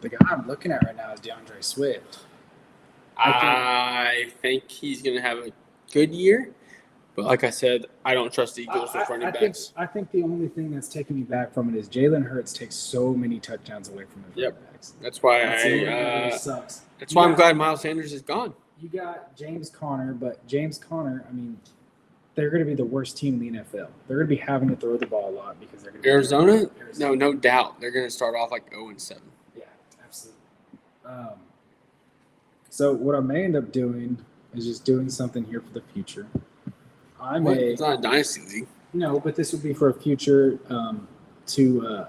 the guy I'm looking at right now is DeAndre Swift. I think he's going to have a good year. But like I said, I don't trust the Eagles with running backs. I think the only thing that's taking me back from it is Jalen Hurts takes so many touchdowns away from his running backs. That's why That's the only thing that really sucks. That's why I'm glad Miles Sanders is gone. You got James Conner, but James Conner, I mean, they're going to be the worst team in the NFL. They're going to be having to throw the ball a lot because they're going to be Arizona? No doubt. They're going to start off like 0-7. Yeah, absolutely. So what I may end up doing is just doing something here for the future. It's not a dynasty league. No, but this would be for a future to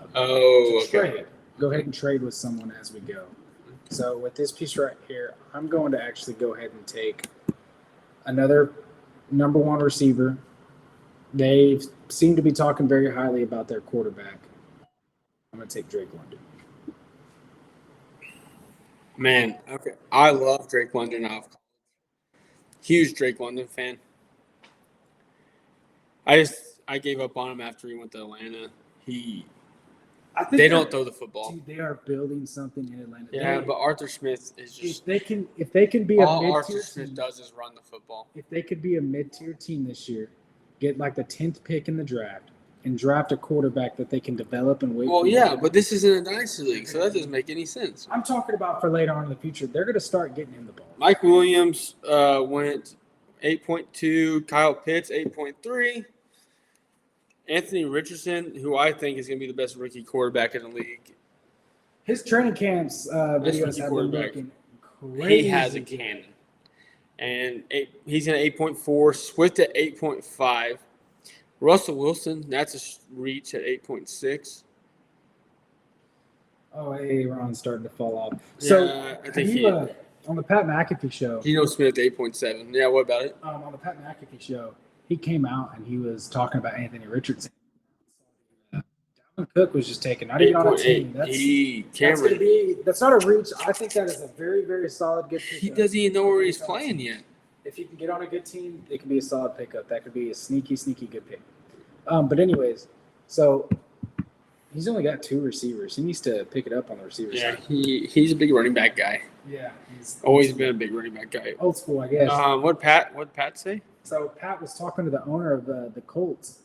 trade. Go ahead and trade with someone as we go. So with this piece right here, I'm going to actually go ahead and take another number 1 receiver. They seem to be talking very highly about their quarterback. I'm going to take Drake London. Man, okay. I love Drake London off college. Huge Drake London fan. I gave up on him after he went to Atlanta. They don't throw the football. Dude, they are building something in Atlanta. Yeah, but Arthur Smith is just if they can be all a mid-tier Arthur Smith team, does is run the football. if they could be a mid-tier team this year, get like the 10th pick in the draft and draft a quarterback that they can develop and wait. Well, yeah, but this isn't a dynasty league, so that doesn't make any sense. I'm talking about for later on in the future. They're going to start getting him the ball. Mike Williams went 8.2. Kyle Pitts 8.3. Anthony Richardson, who I think is going to be the best rookie quarterback in the league. His training camps videos have been looking crazy. He has a cannon. And he's in 8.4. Swift at 8.5. Russell Wilson, that's a reach at 8.6. Oh, hey, Ron's starting to fall off. So, yeah, I think on the Pat McAfee show. Geno Smith 8.7. Yeah, what about it? On the Pat McAfee show, he came out and he was talking about Anthony Richardson. Dalvin Cook was just taken. Not even on a team. That's not a reach. I think that is a very, very solid good pickup. He doesn't even know where he's playing yet. If he can get on a good team, it can be a solid pickup. That could be a sneaky, sneaky good pick. But anyways, so he's only got 2 receivers. He needs to pick it up on the receiver side. Yeah, he's a big running back guy. Yeah, he's always been a big running back guy. Old school, I guess. What Pat say? So Pat was talking to the owner of the Colts,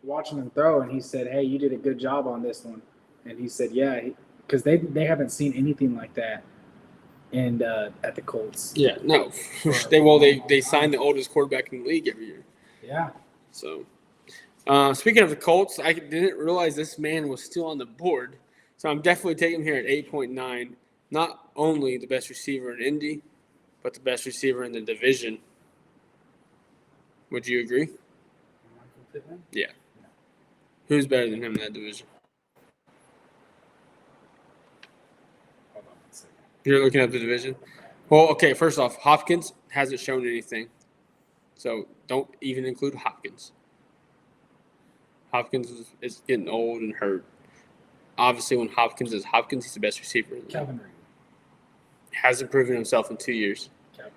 watching him throw, and he said, "Hey, you did a good job on this one." And he said, "Yeah," because they haven't seen anything like that, and at the Colts. Yeah, no, they sign the oldest quarterback in the league every year. Yeah. So, speaking of the Colts, I didn't realize this man was still on the board, so I'm definitely taking him here at 8.9. Not only the best receiver in Indy, but the best receiver in the division. Would you agree? Yeah. Who's better than him in that division? Hold on 1 second. You're looking at the division? Well, okay, first off, Hopkins hasn't shown anything. So don't even include Hopkins. Hopkins is getting old and hurt. Obviously, when Hopkins is Hopkins, he's the best receiver. Calvin Ridley. Hasn't proven himself in 2 years. Calvin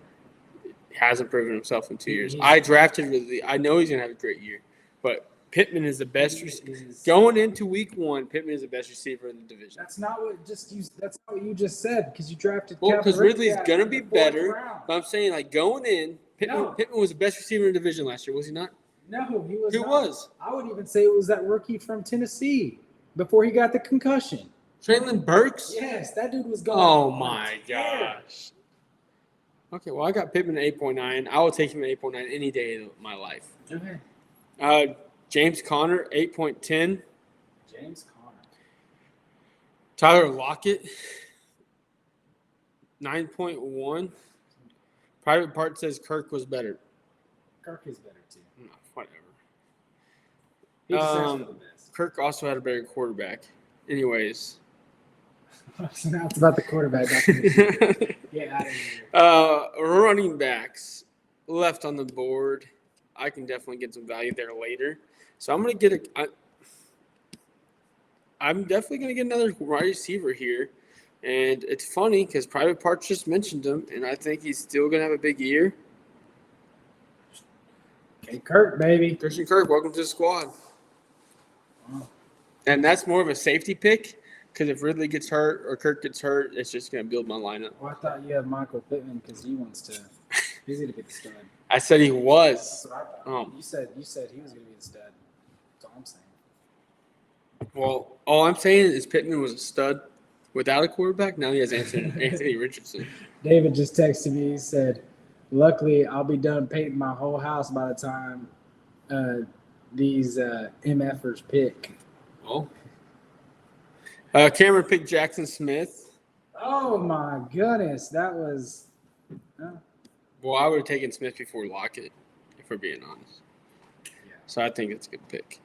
Hasn't proven himself in 2 years. He's- I drafted Ridley. I know he's going to have a great year. But Pittman is the best receiver. Going into week 1, Pittman is the best receiver in the division. That's not what That's not what you just said because you drafted. Well, Calvin because Ridley's Ridley going to in be the 4th better. round. But I'm saying, like, going in, Pittman, No. Pittman was the best receiver in the division last year, was he not? No, he was. Who not. was? I would even say it was that rookie from Tennessee before he got the concussion. Traylon Burks? Yes, that dude was going. Oh, on my a tear. gosh. Okay, well, I got Pittman at 8.9. I will take him at 8.9 any day of my life. Okay. James Conner, 8.10. James Conner. Tyler Lockett, 9.1. Private Part says Kirk was better. Kirk is better too. No, whatever. He deserves for the best. Kirk also had a better quarterback. Anyways. So now it's about the quarterback. Get out of here. Running backs left on the board. I can definitely get some value there later. So I'm going to get I'm definitely going to get another wide receiver here. And it's funny because Private Parts just mentioned him, and I think he's still going to have a big year. Okay, Kirk, baby. Christian Kirk, welcome to the squad. Wow. And that's more of a safety pick because if Ridley gets hurt or Kirk gets hurt, it's just going to build my lineup. Well, I thought you had Michael Pittman because he wants to. He's going to be the stud. I said he was. That's what I thought. Oh. You said he was going to be the stud. That's all I'm saying. Well, all I'm saying is Pittman was a stud without a quarterback. Now he has Anthony Richardson. David just texted me. He said, "Luckily, I'll be done painting my whole house by the time these MFers pick." Oh. Cameron picked Jackson Smith. Oh my goodness, that was. Well, I would have taken Smith before Lockett, if we're being honest. Yeah. So I think it's a good pick.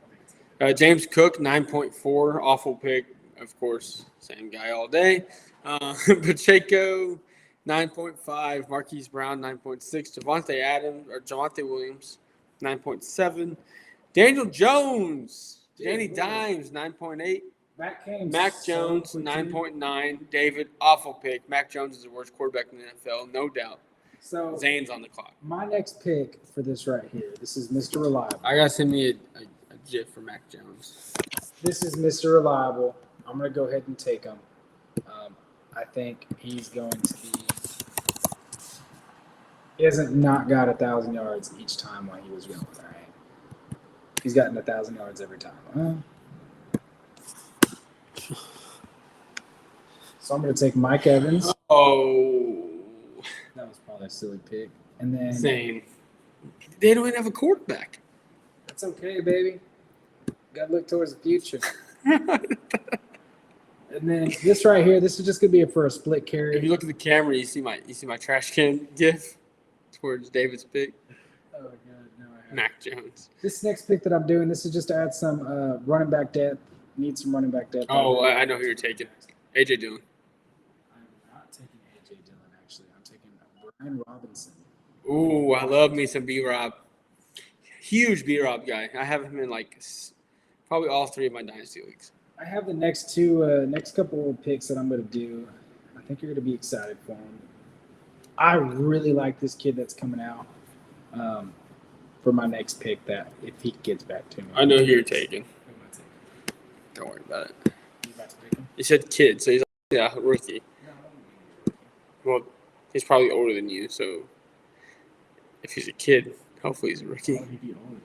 James Cook, 9.4, awful pick, of course, same guy all day. Pacheco, 9.5, Marquise Brown, 9.6, Javonte Williams, 9.7, Daniel Jones, Danny Dimes, 9.8, Mac Jones, 9.9, David, awful pick. Mac Jones is the worst quarterback in the NFL, no doubt. So Zayne's on the clock. my next pick for this right here. This is Mr. Reliable. I got to send me a GIF for Mac Jones. This is Mr. Reliable. I'm going to go ahead and take him. I think he's going to be. He hasn't not got 1,000 yards each time while he was young. All right. He's gotten 1,000 yards every time. So I'm going to take Mike Evans. Oh. That was probably a silly pick. And then Zayne. They don't even have a quarterback. that's okay, baby. Got to look towards the future. And then this right here, this is just gonna be for a split carry. If you look at the camera, you see my trash can GIF towards David's pick. Oh god, no, I haven't. Mac Jones. This next pick that I'm doing, this is just to add some running back depth. Need some running back depth. Oh, I know who you're taking. AJ Dillon. I'm not taking AJ Dillon actually. I'm taking Brian Robinson. Ooh, I love me some B-Rob. Huge B-Rob guy. I have him in like probably all 3 of my dynasty leagues. I have the next couple of picks that I'm going to do. I think you're going to be excited for them. I really like this kid that's coming out for my next pick. That if he gets back to me, I know who you're taking. Who am I taking? Don't worry about it. You about to pick him? You said kid, so he's rookie. No, I don't want to be a rookie. Well, he's probably older than you, so if he's a kid, hopefully he's a Why rookie. would he be older than me?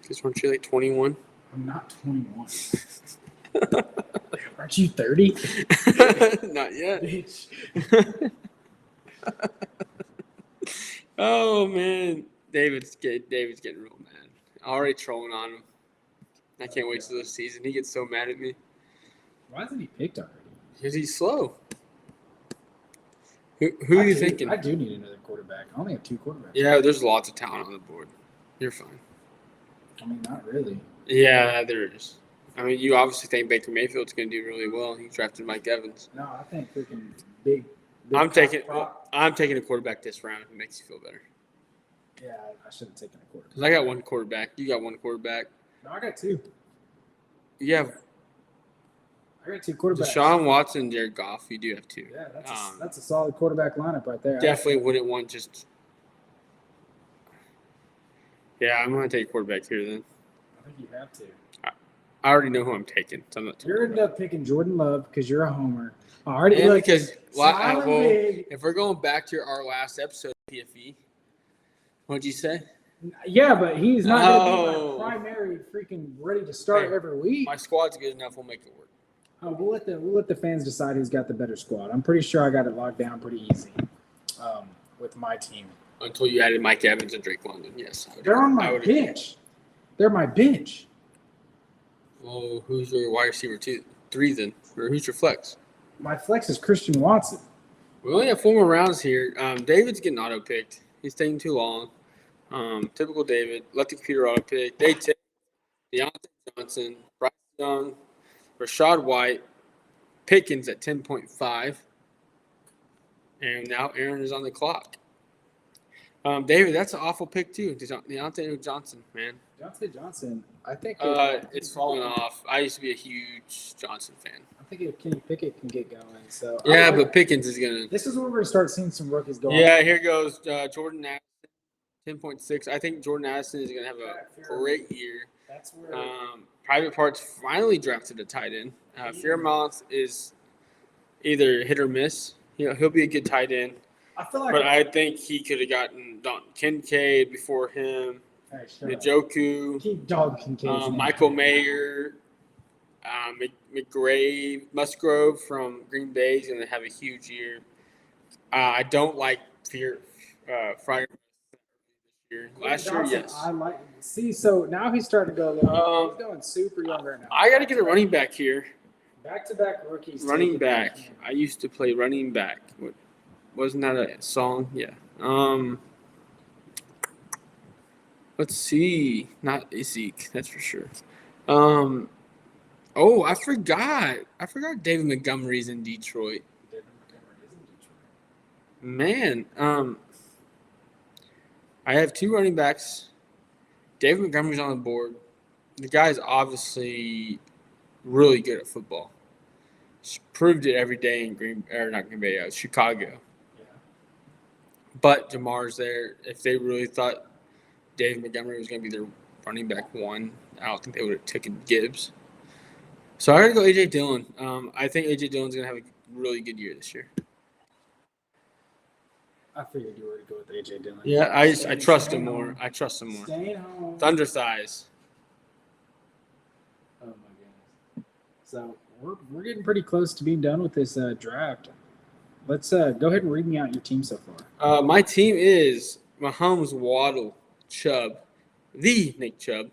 Because weren't you like 21? I'm not 21. Aren't you 30? Not yet. Bitch. Oh man, David's getting real mad. Already trolling on him. I can't wait till this season. He gets so mad at me Why isn't he picked already? because he's slow. Who are you thinking? I do need another quarterback. I only have 2 quarterbacks. Yeah, there's lots of talent on the board. You're fine. I mean, not really. Yeah, there is. I mean, you obviously think Baker Mayfield's going to do really well. He drafted Mike Evans. No, I think freaking big I'm taking prop. a quarterback this round. It makes you feel better. Yeah, I should have taken a quarterback. Because I got one quarterback. You got one quarterback. No, I got two. You have I got two quarterbacks. Deshaun Watson, Jared Goff. You do have two. Yeah, that's a solid quarterback lineup right there. Definitely wouldn't want just. Yeah, I'm going to take quarterback here then. I think you have to. I already know who I'm taking. So I'm not You're ended up picking Jordan Love because you're a homer. Already, and look, because big. if we're going back to our last episode of PFE, what'd you say? Yeah, but he's not going to be my primary freaking ready to start every week. My squad's good enough. We'll make it work. Oh, we'll let the fans decide who's got the better squad. I'm pretty sure I got it locked down pretty easy with my team. Until you added Mike Evans and Drake London, yes. They're on my bench. They're my bench. Well, who's your wide receiver 3 then? Or who's your flex? My flex is Christian Watson. We only have 4 more rounds here. David's getting auto-picked. He's taking too long. Typical David. Let the computer auto-pick. They take Deontay Johnson, Bryce Young, Rashad White, Pickens at 10.5. And now Aaron is on the clock. David, that's an awful pick too. Deontay Johnson, man. Deontay Johnson, I think it's falling off. I used to be a huge Johnson fan. I think if Kenny Pickett can get going, so but Pickens is gonna. This is where we're gonna start seeing some rookies go. Yeah, here goes Jordan Addison, 10.6. I think Jordan Addison is gonna have a great year. That's where Private Parts finally drafted a tight end. Fairmount is either hit or miss. He'll be a good tight end. I feel like, but I think he could have gotten Kincaid before him. Njoku, keep dog Kincaid. Michael Mayer, Musgrove from Green Bay is going to have a huge year. I don't like Fryer this year. Last year, yes. I like. See, so now he's starting to go a little. He's going super young right now. I got to get a running back here. Back-to-back rookies. Running back. I used to play running back. Wasn't that a song? Yeah. Let's see. Not Zeke, that's for sure. I forgot. David Montgomery's in Detroit. Man, I have 2 running backs. David Montgomery's on the board. The guy's obviously really good at football. He's proved it every day in Chicago. Yeah. But Jamar's there. If they really thought David Montgomery was going to be their running back 1, I don't think they would have taken Gibbs. So I got to go A.J. Dillon. I think A.J. Dillon's going to have a really good year this year. I figured you were to go with A.J. Dillon. Yeah, I trust him more. I trust him more. Staying home. Thunder thighs. Oh, my goodness. So we're getting pretty close to being done with this draft. Let's go ahead and read me out your team so far. My team is Mahomes, Waddle, Chubb, the Nick Chubb,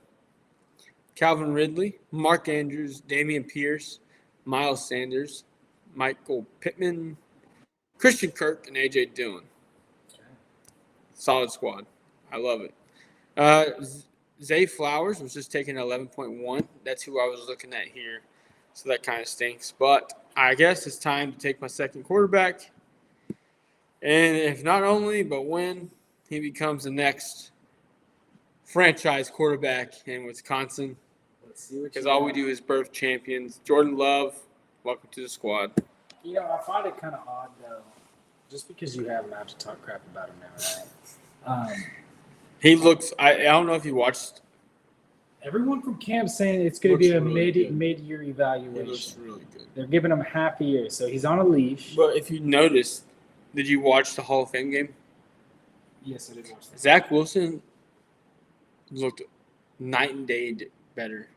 Calvin Ridley, Mark Andrews, Damian Pierce, Miles Sanders, Michael Pittman, Christian Kirk, and A.J. Dillon. Solid squad. I love it. Zay Flowers was just taking 11.1. That's who I was looking at here. So that kind of stinks. But I guess it's time to take my second quarterback. And if not only, but when he becomes the next franchise quarterback in Wisconsin. Because all we do is birth champions. Jordan Love, welcome to the squad. I find it kind of odd, though. Just because you have him, I have to talk crap about him now, right? He looks – I don't know if you watched – everyone from camp saying it's going to be a mid-year evaluation. He looks really good. They're giving him half a year, so he's on a leash. But if you noticed, did you watch the Hall of Fame game? Yes, I did watch that. Zach Wilson looked night and day better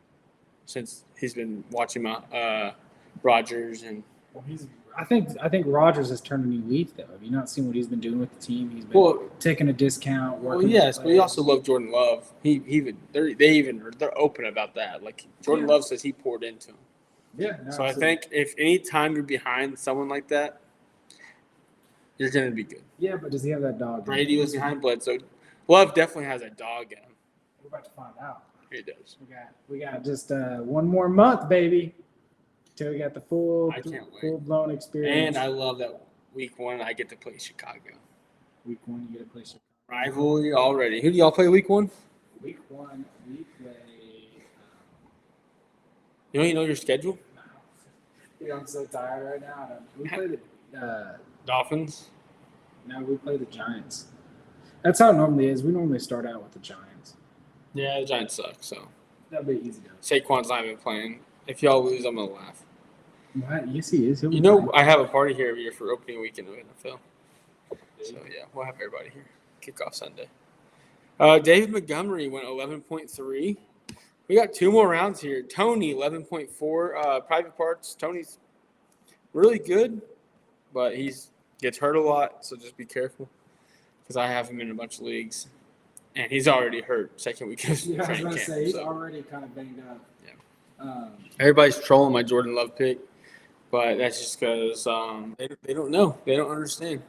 since he's been watching Rodgers and – well, I think Rodgers has turned a new leaf, though. Have you not seen what he's been doing with the team? He's been taking a discount. Well, yes, but he also loved Jordan Love. They're open about that. Like Jordan Love says, he poured into him. Yeah. No, so I think if any time you're behind someone like that, you're gonna be good. Yeah, but does he have that dog? Brady was behind Bledsoe. Love definitely has a dog in him. We're about to find out. He does. We got just one more month, baby. Till we got the full-blown experience. And I love that week 1 I get to play Chicago. Week 1 you get to play Chicago. Rivalry already. Who do y'all play week 1? Week 1, we play. You don't even know your schedule? No. I'm so tired right now. We play the Dolphins. No, we play the Giants. That's how it normally is. We normally start out with the Giants. Yeah, the Giants suck, so. That'll be easy. Saquon's not even playing. If y'all lose, I'm going to laugh. What? Yes, he is. You know, I have a party here every year for opening weekend of NFL. So, yeah, we'll have everybody here. Kickoff Sunday. David Montgomery went 11.3. We got 2 more rounds here. Tony, 11.4. Private parts. Tony's really good, but he gets hurt a lot, so just be careful. Because I have him in a bunch of leagues. And he's already hurt second week of Yeah, I was training going to camp, say, he's so. already kind of banged up. Yeah. Everybody's trolling my Jordan Love pick, but that's just because they don't know. They don't understand.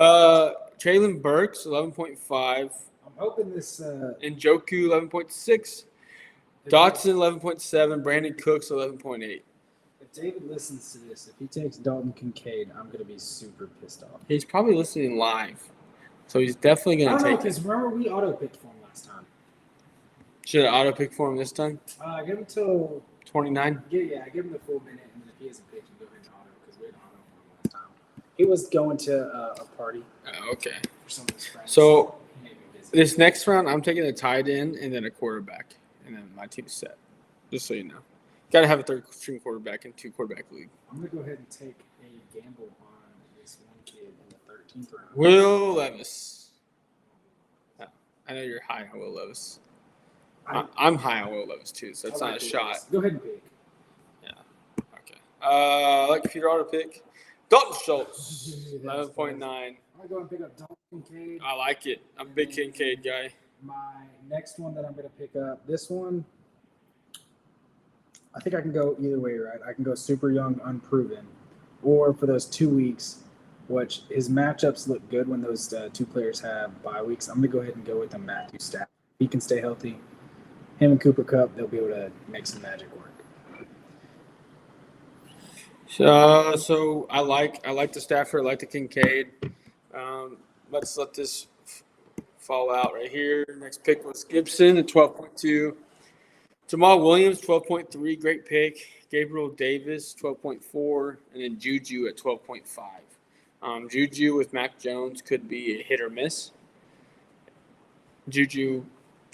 Traylon Burks, 11.5. I'm hoping this. Njoku, 11.6. Dotson, 11.7. Brandon Cooks, 11.8. If David listens to this, if he takes Dalton Kincaid, I'm going to be super pissed off. He's probably listening live, so he's definitely going to take it. Because remember we auto-picked for him last time. Should I auto-pick for him this time? Give him till 29? Yeah, give him the full minute, and then if he hasn't picked, you go ahead and auto, because we had auto for him last time. He was going to a party. Okay. For some of his friends. So this next round, I'm taking a tight end and then a quarterback, and then my team's set. Just so you know, got to have a third-string quarterback and 2-quarterback league. I'm gonna go ahead and take a gamble on this one kid in the 13th round. Will Levis. Oh, I know you're high on Will Levis. I'm high on Will Levis too, so it's not a shot. Go ahead and pick. Yeah. Okay. I like Peter Auto pick. Dalton Schultz, 11.9. I'm gonna go and pick up Dalton Kincaid. I like it. I'm a big Kincaid guy. My next one that I'm gonna pick up, this one, I think I can go either way, right? I can go super young, unproven, or for those 2 weeks, which his matchups look good when those 2 players have bye weeks. I'm gonna go ahead and go with the Matthew Stafford. He can stay healthy. Him and Cooper Kupp, they'll be able to make some magic work. So I like the Stafford, I like the Kincaid. Let's let this fall out right here. Next pick was Gibson at 12.2. Jamal Williams, 12.3, great pick. Gabriel Davis, 12.4, and then Juju at 12.5. Juju with Mac Jones could be a hit or miss. Juju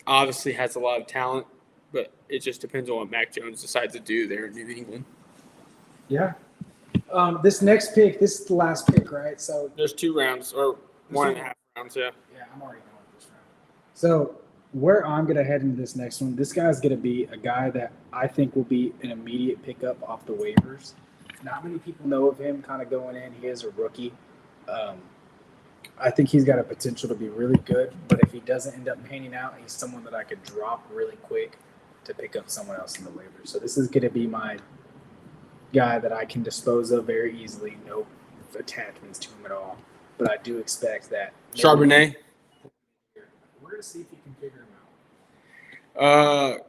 obviously has a lot of talent, but it just depends on what Mac Jones decides to do there in New England. Yeah. This next pick, this is the last pick, right? So there's 2 rounds or 1.5 rounds, yeah. Yeah, I'm already going with this round. So where I'm going to head into this next one, this guy's going to be a guy that I think will be an immediate pickup off the waivers. Not many people know of him kind of going in. He is a rookie. I think he's got a potential to be really good, but if he doesn't end up panning out, he's someone that I could drop really quick to pick up someone else in the waivers. So this is going to be my guy that I can dispose of very easily, no attachments to him at all. But I do expect that. Charbonnet. We're going to see if he can figure him out.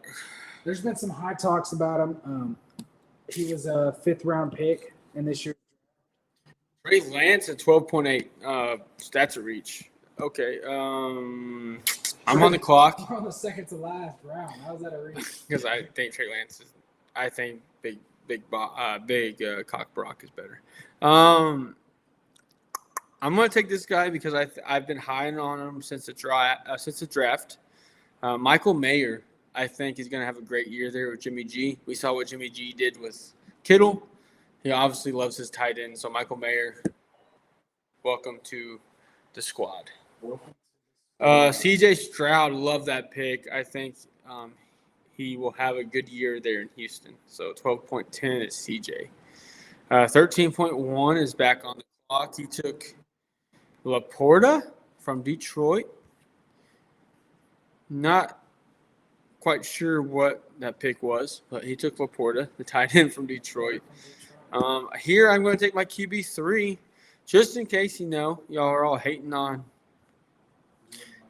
There's been some high talks about him. He was a 5th-round pick in this year. Trey Lance at 12.8. Stats a reach. Okay. I'm on the clock. We're on the second to last round. How's that a reach? Because I think Trey Lance is. I think big cock Brock is better. I'm gonna take this guy because I've been high on him since the draft. Michael Mayer, I think he's gonna have a great year there with Jimmy G. We saw what Jimmy G did with Kittle. He obviously loves his tight end. So Michael Mayer, welcome to the squad. CJ Stroud, love that pick. I think he will have a good year there in Houston. So 12.10 is CJ. 13.1 is back on the clock. He took Laporta from Detroit. Not quite sure what that pick was, but he took Laporta, the tight end from Detroit. Here I'm going to take my QB3, just in case y'all are all hating on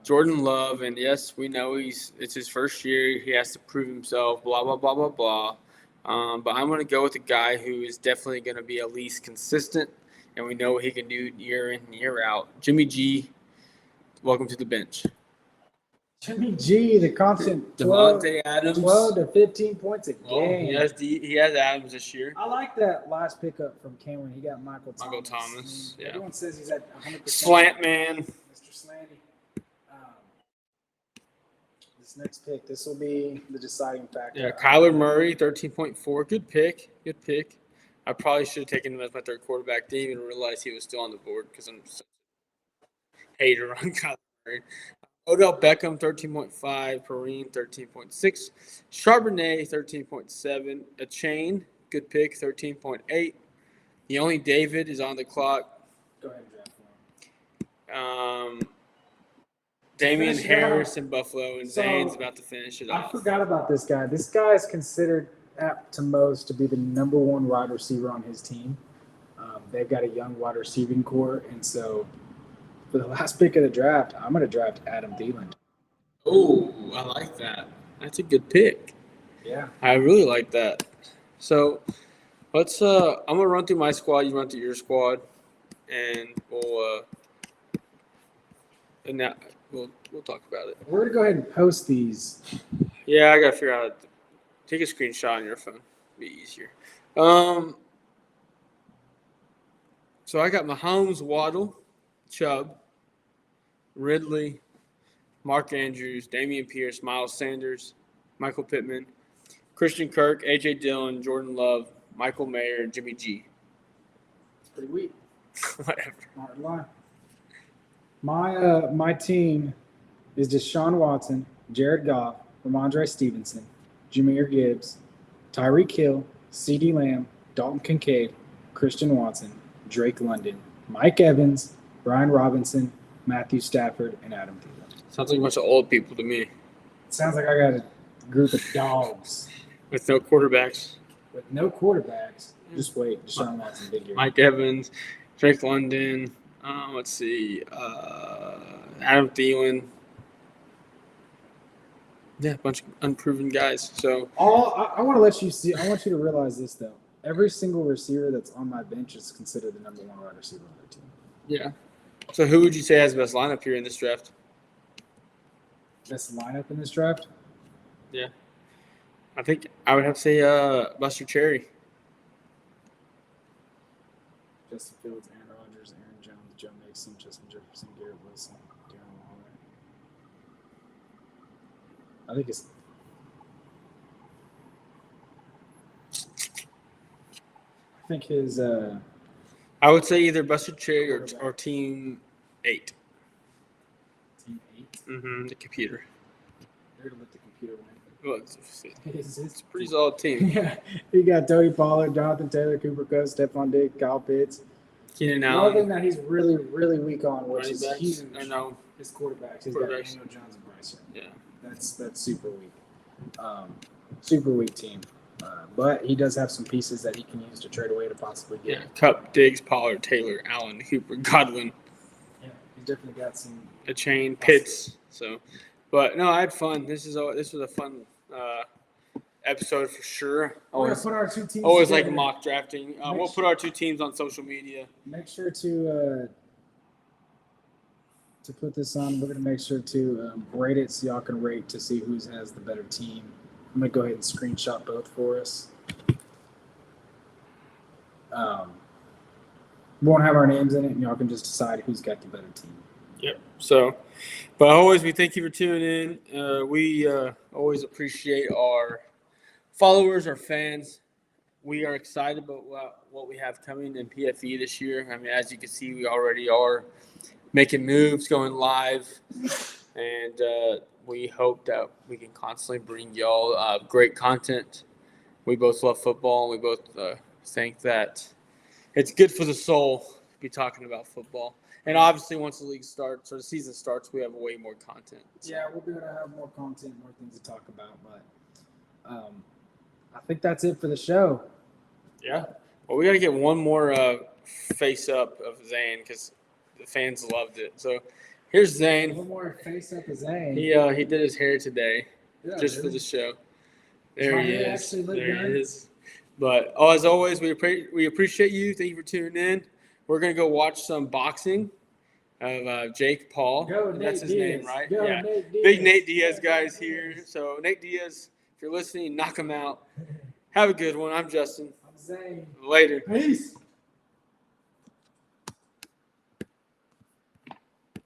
Jordan Love. And yes, we know it's his first year. He has to prove himself, blah, blah, blah, blah, blah. But I'm going to go with a guy who is definitely going to be at least consistent, and we know what he can do year in, year out. Jimmy G, welcome to the bench. Jimmy G, the constant Devontae Adams. 12 to 15 points a Well, game. he has Adams this year. I like that last pickup from Cameron. He got Michael Thomas. Thomas, I mean, yeah. Everyone says he's at 100%. Slant man. Mr. Slanty. This next pick, this will be the deciding factor. Yeah, Kyler Murray, 13.4. Good pick. I probably should have taken him as my third quarterback. Didn't even realize he was still on the board because I'm such a hater on Kyler Murray. Odell Beckham, 13.5. Perrine, 13.6. Charbonnet, 13.7. A Chain, good pick, 13.8. The only David is on the clock. Go ahead and draft for him. Damian Harris in Buffalo, and So, Zane's about to finish it I off. forgot about this guy. This guy is considered apt to most to be the number one wide receiver on his team. They've got a young wide receiving core, and so for the last pick of the draft, I'm going to draft Adam Thielen. Oh, I like that. That's a good pick. Yeah. I really like that. So let's I'm gonna run through my squad, you run through your squad, and we'll talk about it. We're going to go ahead and post these. Yeah, I gotta figure out take a screenshot on your phone. Be easier. So I got Mahomes, Waddle, Chubb, Ridley, Mark Andrews, Damian Pierce, Miles Sanders, Michael Pittman, Christian Kirk, A.J. Dillon, Jordan Love, Michael Mayer, and Jimmy G. It's pretty weak. Whatever. Hard line. My team is Deshaun Watson, Jared Goff, Ramondre Stevenson, Jahmyr Gibbs, Tyreek Hill, CeeDee Lamb, Dalton Kincaid, Christian Watson, Drake London, Mike Evans, Brian Robinson, Matthew Stafford, and Adam Thielen. Sounds like a bunch of old people to me. It sounds like I got a group of dogs With no quarterbacks. with no quarterbacks. Just wait, Deshaun Watson, big year. Mike Evans, Drake London, let's see, Adam Thielen. Yeah, a bunch of unproven guys. So I want to let you see. I want you to realize this though. Every single receiver that's on my bench is considered the number one wide receiver on their team. yeah. So who would you say has the best lineup here in this draft? Best lineup in this draft? Yeah. I think I would have to say Buster Cherry. Justin Fields, Aaron Rodgers, Aaron Jones, Joe Mixon, Justin Jefferson, Garrett Wilson, Darren Waller. I think it's. I think his. I would say either Buster Cherry or Team 8. Team 8. Mm-hmm. The computer. They're going to let the computer win. Well, it's It's a pretty solid team. Yeah, you got Tony Pollard, Jonathan Taylor, Cooper Kupp, Stephon Diggs, Kyle Pitts. Keenan The only thing Allen. that he's really, really weak on, which Running is backs. huge, I know. his quarterbacks. He's got Quarterbacks. Daniel Jones and Bryce Young. Yeah. That's super weak. Super weak team. But he does have some pieces that he can use to trade away to possibly get. Yeah. Cup, Diggs, Pollard, Taylor, Allen, Cooper, Godwin, Yeah, he's definitely got some. a chain, Pitts. So, but no, I had fun. This was a fun episode for sure. We're gonna put our two teams. Always like together. mock drafting. We'll put our two teams on social media. Make sure to put this on. We're gonna make sure to rate it so y'all can rate to see who has the better team. I'm gonna go ahead and screenshot both for us. We won't have our names in it, and y'all can just decide who's got the better team. Yep. So, but always, we thank you for tuning in. We always appreciate our followers, our fans. We are excited about what we have coming in PFE this year. I mean, as you can see, we already are making moves, going live, and we hope that we can constantly bring y'all great content. We both love football, and we both think that it's good for the soul to be talking about football. And obviously, once the league starts or the season starts, we have way more content. So. Yeah, we'll be able to have more content, more things to talk about. But I think that's it for the show. Yeah. Well, we got to get one more face up of Zane because the fans loved it. So here's Zane. One more face up of Zane. He did his hair today For the show. There he is. Actually look There good. he is. But as always, we appreciate you. Thank you for tuning in. We're gonna go watch some boxing. of Jake Paul. Go, That's his Nate name, right? Go, yeah. Nate Diaz. Big Nate Diaz Go, guys Nate here. Diaz. So Nate Diaz, if you're listening, knock him out. Have a good one. I'm Justin. I'm Zane. Later. Peace.